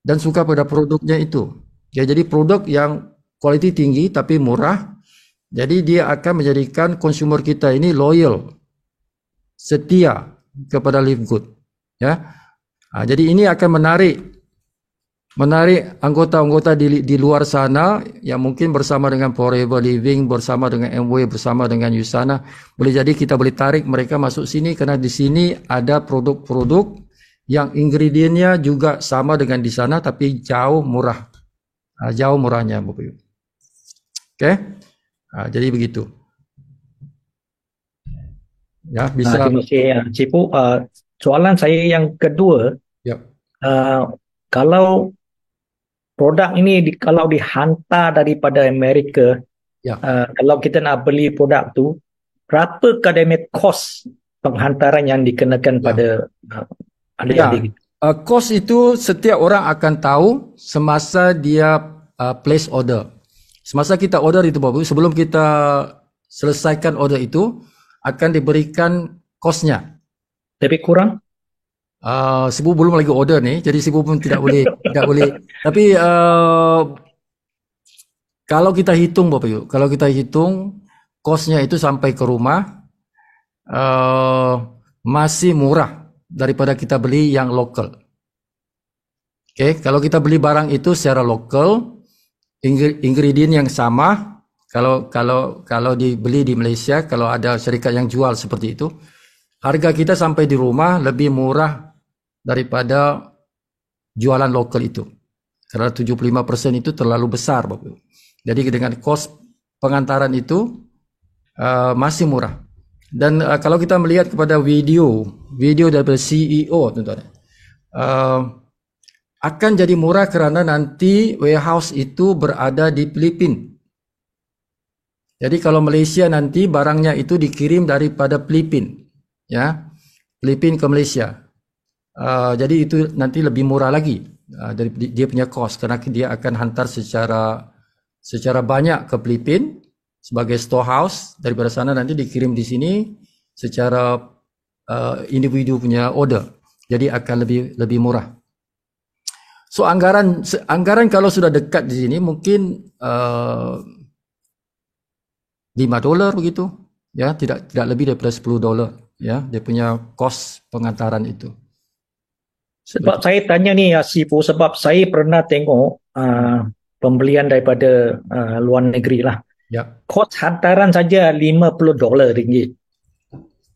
dan suka pada produknya itu. Ya, jadi produk yang kualiti tinggi tapi murah. Jadi dia akan menjadikan konsumer kita ini loyal, setia kepada Livegood, ya. Jadi ini akan menarik anggota-anggota di luar sana yang mungkin bersama dengan Forever Living, bersama dengan MW, bersama dengan Usana. Boleh jadi kita boleh tarik mereka masuk sini karena di sini ada produk-produk yang ingredientnya juga sama dengan di sana tapi jauh murah. Jauh murahnya, Bapak Ibu. Oke. Jadi begitu. Ya, bisa. Terima kasih, Cipu. Soalan saya yang kedua, Ya. Kalau produk ini kalau dihantar daripada Amerika, Ya. kalau kita nak beli produk tu, berapa kadar kos penghantaran yang dikenakan pada adik-adik? Kos itu setiap orang akan tahu semasa dia place order. Semasa kita order itu, Bapak, sebelum kita selesaikan order itu akan diberikan kosnya. Tapi kurang? Sibu belum lagi order nih, jadi Sibu pun tidak boleh. Tapi kalau kita hitung, Bapak Ibu, kalau kita hitung kosnya itu sampai ke rumah masih murah daripada kita beli yang lokal. Oke, kalau kita beli barang itu secara lokal, ingredient yang sama, kalau dibeli di Malaysia, kalau ada syarikat yang jual seperti itu, harga kita sampai di rumah lebih murah daripada jualan lokal itu. Karena 75% itu terlalu besar, Bapak. Jadi dengan kos pengantaran itu masih murah. Dan kalau kita melihat kepada video daripada CEO, tuan-tuan, akan jadi murah kerana nanti warehouse itu berada di Filipina. Jadi kalau Malaysia nanti barangnya itu dikirim daripada Filipina, ya, Filipina ke Malaysia. Jadi itu nanti lebih murah lagi. dari dia punya kos, kerana dia akan hantar secara banyak ke Filipin sebagai storehouse, daripada sana nanti dikirim di sini secara individu punya order, jadi akan lebih murah. So anggaran kalau sudah dekat di sini mungkin $5 begitu, ya, tidak lebih daripada $10, ya, dia punya kos pengantaran itu. Sebab saya tanya ni Sifu, sebab saya pernah tengok pembelian daripada luar negeri lah. Ya. Kos hantaran saja $50.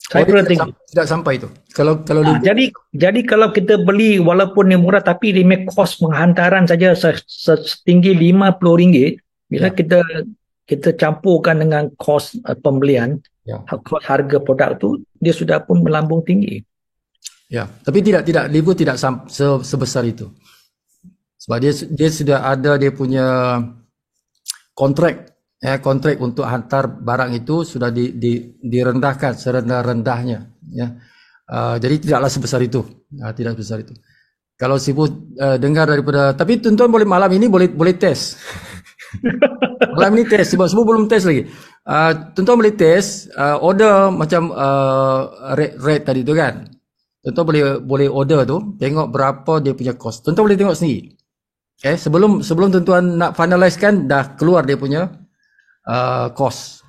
Saya pernah tengok. Tidak sampai itu. Kalau Jadi kalau kita beli walaupun yang murah, tapi dia punya kos penghantaran saja setinggi RM50. Bila kita campurkan dengan kos pembelian, kos harga produk tu, dia sudah pun melambung tinggi. Ya, tapi Livu tidak sebesar itu. Sebab dia sudah ada dia punya kontrak untuk hantar barang itu sudah direndahkan serendah-rendahnya, ya. Jadi tidaklah sebesar itu. Tidak sebesar itu. Kalau Sifu dengar daripada, tapi tuan-tuan malam ini boleh tes. Malam ini tes, sebab semua belum tes lagi. Tuan-tuan boleh tes, order macam rate tadi tu kan. Tuan-tuan boleh order tu, tengok berapa dia punya cost. Tuan-tuan boleh tengok sendiri. Okay, sebelum tuan-tuan nak finalizekan, dah keluar dia punya cost.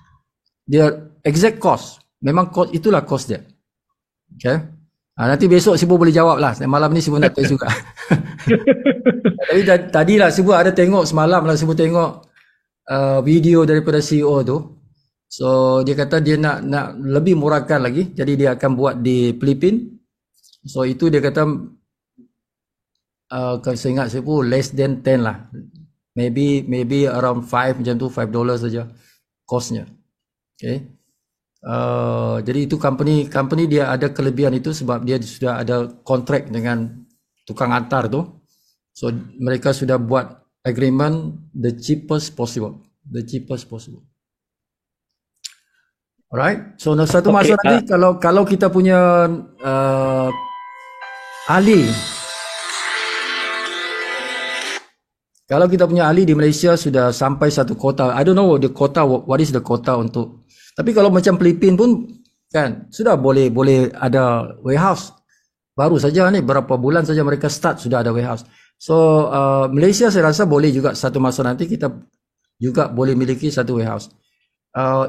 Dia exact cost. Memang cost itulah cost dia. Okay. Nanti besok Sibu boleh jawab lah. Malam ni Sibu nak test juga. Tapi tadi lah Sibu ada tengok, semalam lah Sibu tengok video daripada CEO tu. So dia kata dia nak lebih murahkan lagi. Jadi dia akan buat di Filipin. So itu dia kata kalau saya ingat Sibu less than 10 lah. Maybe around 5 macam tu, $5 saja costnya. Okay. Jadi itu company dia ada kelebihan itu sebab dia sudah ada kontrak dengan tukang hantar tu. So mereka sudah buat agreement the cheapest possible. Alright. So satu masa nanti kalau kita punya ahli, kalau kita punya ahli di Malaysia sudah sampai satu kota, I don't know the kota, what is the kota untuk. Tapi kalau macam Filipin pun kan sudah boleh ada warehouse. Baru saja ni berapa bulan saja mereka start sudah ada warehouse. So Malaysia saya rasa boleh juga satu masa nanti kita juga boleh miliki satu warehouse.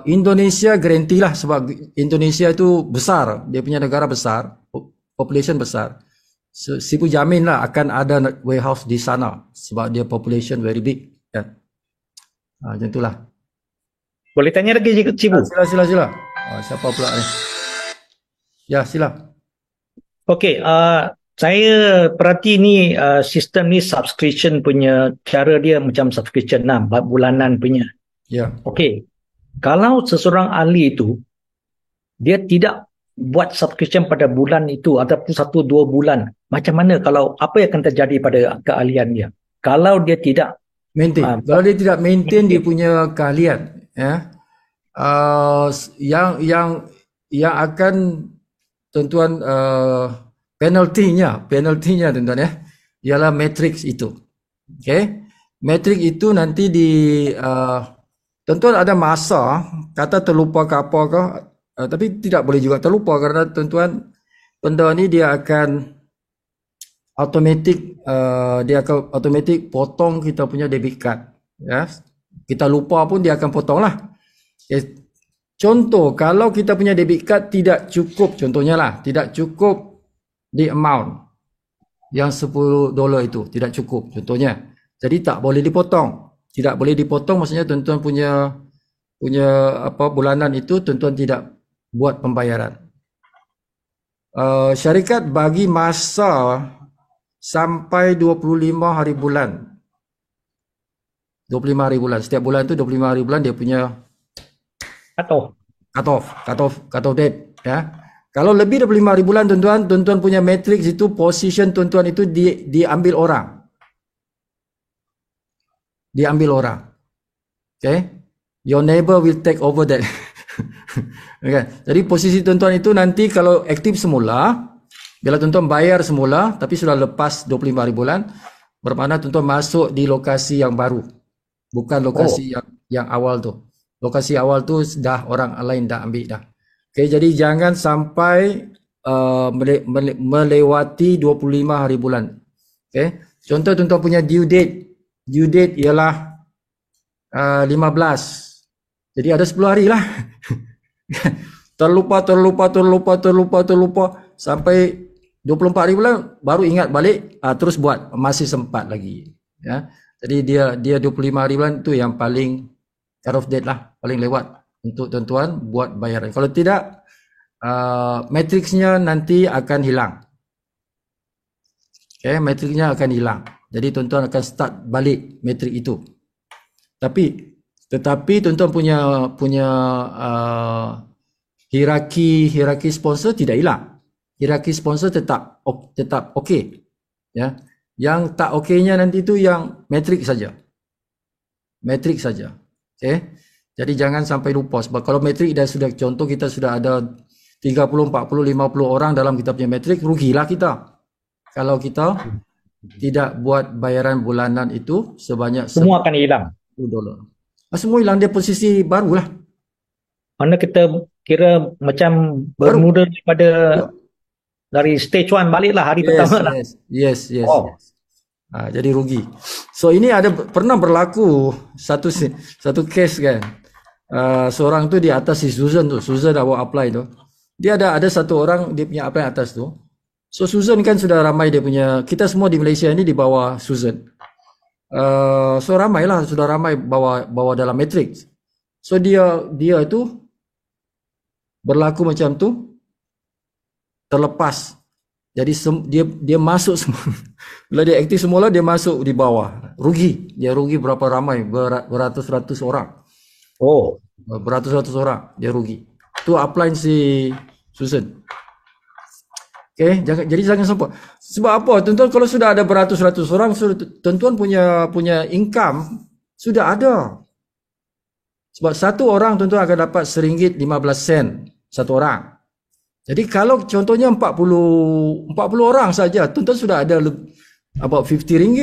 Indonesia guarantee lah sebab Indonesia itu besar, dia punya negara besar, population besar. So, Sibu jamin lah akan ada warehouse di sana sebab dia population very big kan. Macam itulah. Boleh tanya lagi Sibu? Sila. Siapa pula ni? Ya, sila. Okey, saya perhati ni sistem ni subscription punya cara dia macam subscription lah, bulanan punya. Ya. Okey. Kalau seseorang ahli itu dia tidak buat subscription pada bulan itu ataupun 1-2 bulan, macam mana kalau apa yang akan terjadi pada keahlian dia kalau dia tidak maintain? Kalau dia tidak maintain dia punya keahlian, ya, yang akan tuan-tuan penaltinya tuan-tuan, ya, ialah matrix itu. Okay, matrix itu nanti tuan-tuan ada masa kata terlupa ke apa ke, tapi tidak boleh juga terlupa kerana tuan-tuan benda ni dia akan automatic potong kita punya debit card, ya. Kita lupa pun dia akan potong lah. Contoh kalau kita punya debit card tidak cukup, contohnya lah tidak cukup di amount yang $10 itu, tidak cukup contohnya, jadi tak boleh dipotong. Tidak boleh dipotong maksudnya tuan-tuan punya bulanan itu tuan-tuan tidak buat pembayaran. Syarikat bagi masa sampai 25 hari bulan. 25 hari bulan. Setiap bulan tu 25 hari bulan dia punya cut off date, ya. Kalau lebih 25 hari bulan tuan-tuan punya matrix itu position tuan-tuan itu diambil orang. Okay? Your neighbor will take over that. Okay. Jadi posisi tuan-tuan itu nanti kalau aktif semula, bila tuan-tuan bayar semula tapi sudah lepas 25 hari bulan, Bermakna tuan-tuan masuk di lokasi yang baru. Bukan lokasi yang awal tu. Lokasi awal tu dah orang lain dah ambil dah. Okay, jadi jangan sampai melewati 25 hari bulan. Okay. Contoh tuan-tuan punya due date. Due date ialah 15. Jadi ada 10 hari lah. terlupa sampai 24 hari bulan baru ingat balik, terus buat, masih sempat lagi. Ya. Jadi dia 25 hari bulan tu yang paling cut off date lah, paling lewat untuk tuan-tuan buat bayaran. Kalau tidak, matriksnya nanti akan hilang. Okay, matriksnya akan hilang. Jadi tuan-tuan akan start balik matrik itu. Tetapi tuan-tuan punya hierarki sponsor tidak hilang. Hierarki sponsor tetap okey. Ya. Yang tak okeynya nanti tu yang matrik saja. Matrik saja. Okey. Jadi jangan sampai lupa, sebab kalau matrik dah sudah, contoh kita sudah ada 30, 40, 50 orang dalam kita punya matrik, rugilah kita. Kalau kita tidak buat bayaran bulanan itu sebanyak semua akan hilang. $10. Semua hilang, dia posisi barulah. Mana kita kira macam bermula daripada dari stage 1 baliklah hari pertama lah. Yes. Jadi rugi. So ini pernah berlaku satu case kan. Seorang tu di atas si Susan awak apply tu. Dia ada satu orang dia punya apply atas tu. So Susan kan sudah ramai dia punya, kita semua di Malaysia ini di bawah Susan. So ramailah, sudah ramai bawa dalam matrix. So dia tu berlaku macam tu, terlepas. Jadi dia masuk semua. Bila dia aktif semula, dia masuk di bawah. Rugi. Dia rugi berapa ramai? Beratus-ratus orang. Beratus-ratus orang dia rugi. Tu upline si Susan. Okay, jadi jangan sampai. Sebab apa? Tuan-tuan kalau sudah ada beratus-ratus orang, tuan-tuan punya income sudah ada. Sebab satu orang tuan-tuan akan dapat RM1.15 satu orang. Jadi kalau contohnya 40 orang saja, tuan-tuan sudah ada about RM50.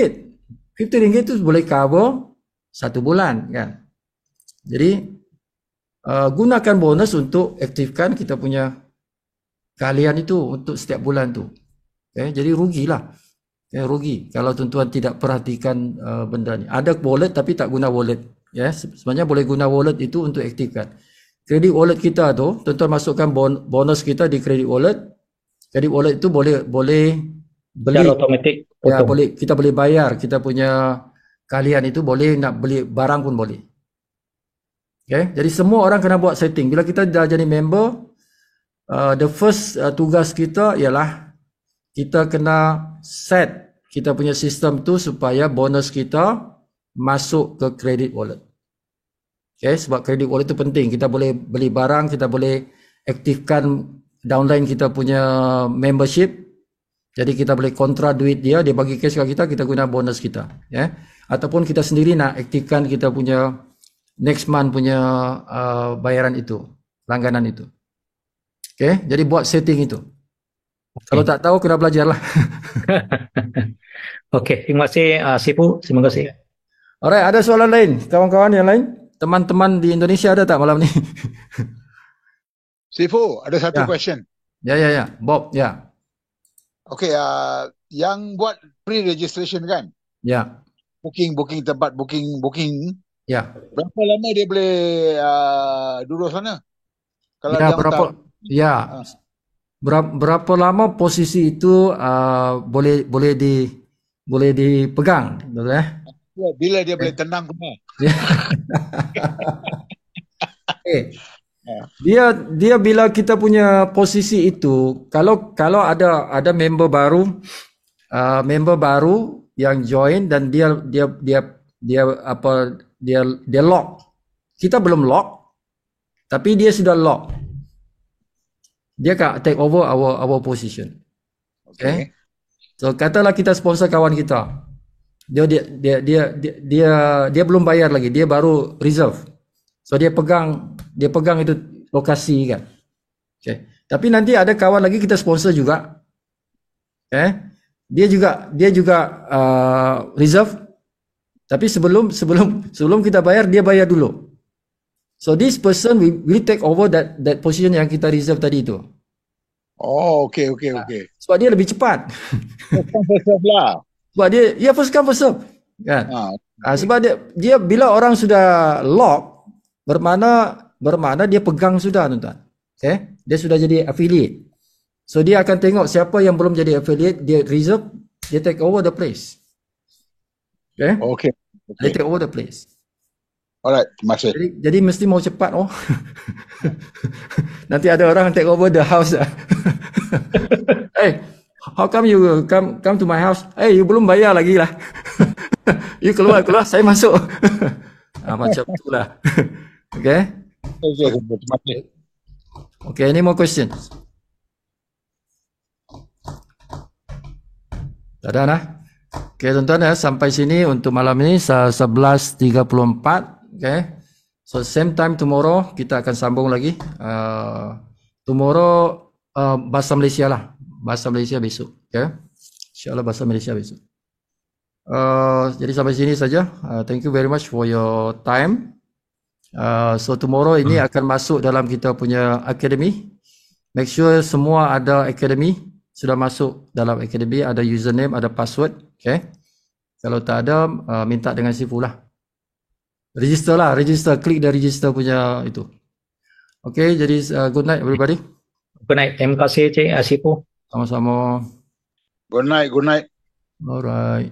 RM50 itu boleh cover satu bulan kan. Jadi gunakan bonus untuk aktifkan kita punya keahlian itu untuk setiap bulan tu. Okay, jadi rugilah. Rugi kalau tuan-tuan tidak perhatikan benda ni. Ada wallet tapi tak guna wallet. Ya, sebenarnya boleh guna wallet itu untuk aktifkan. Credit wallet kita tu, tuan-tuan masukkan bonus kita di credit wallet. Credit wallet itu boleh beli secara automatik. Ya, kita boleh bayar kita punya keahlian itu, boleh nak beli barang pun boleh. Okay, jadi semua orang kena buat setting. Bila kita dah jadi member, the first tugas kita ialah kita kena set kita punya sistem tu supaya bonus kita masuk ke credit wallet. Okay, sebab credit wallet tu penting. Kita boleh beli barang, kita boleh aktifkan downline kita punya membership. Jadi kita boleh kontra duit dia bagi cash ke kita guna bonus kita. Ya. Ataupun kita sendiri nak aktifkan kita punya next month punya bayaran itu, langganan itu. Okay, jadi buat setting itu. Kalau tak tahu, kena belajarlah. Okey, terima kasih Sifu. Terima kasih. Alright, ada soalan lain? Kawan-kawan yang lain? Teman-teman di Indonesia ada tak malam ni? Sifu, ada satu question. Ya. Bob, ya. Okey, yang buat pre-registration kan? Ya. Booking tempat, booking. Ya. Berapa lama dia boleh duduk sana? Kalau Ya, dia berapa lama posisi itu boleh dipegang, betul ya? Bila dia boleh tenang pula. Dia bila kita punya posisi itu, kalau ada member baru yang join dan dia lock. Kita belum lock, tapi dia sudah lock. Dia akan take over our position. Okay. So katalah kita sponsor kawan kita. Dia belum bayar lagi, dia baru reserve. So dia pegang itu lokasi kan. Okay. Tapi nanti ada kawan lagi kita sponsor juga. Okay. dia juga reserve, tapi sebelum kita bayar, dia bayar dulu. So this person will take over that position yang kita reserve tadi itu. Oh, okay. Sebab dia lebih cepat. First serve lah. Sebab dia first come first serve. Kan? Sebab dia bila orang sudah lock, bermakna dia pegang sudah, tuan-tuan. Okay? Dia sudah jadi affiliate. So dia akan tengok siapa yang belum jadi affiliate, dia reserve, dia take over the place. Okay? Dia take over the place. Alright, terima kasih. Jadi mesti mau cepat Nanti ada orang take over the house. Hey, how come you come to my house? Hey, you belum bayar lagi lah. You keluar, saya masuk. Macam itulah. Okay? Terima kasih. Okay, any more questions? Tak ada lah. Okay, tuan-tuan, sampai sini untuk malam ini 11.34. Okay. So same time tomorrow kita akan sambung lagi. Tomorrow bahasa Malaysia lah. Bahasa Malaysia besok. Okay. InsyaAllah bahasa Malaysia besok. Jadi sampai sini saja. Thank you very much for your time. So tomorrow ini akan masuk dalam kita punya academy. Make sure semua ada academy. Sudah masuk dalam academy, ada username, ada password. Okay. Kalau tak ada, minta dengan Sifu lah. Register, klik dan register punya itu. Okay, jadi good night everybody. Good night. Terima kasih Cik Sifu. Sama-sama. Good night. Alright.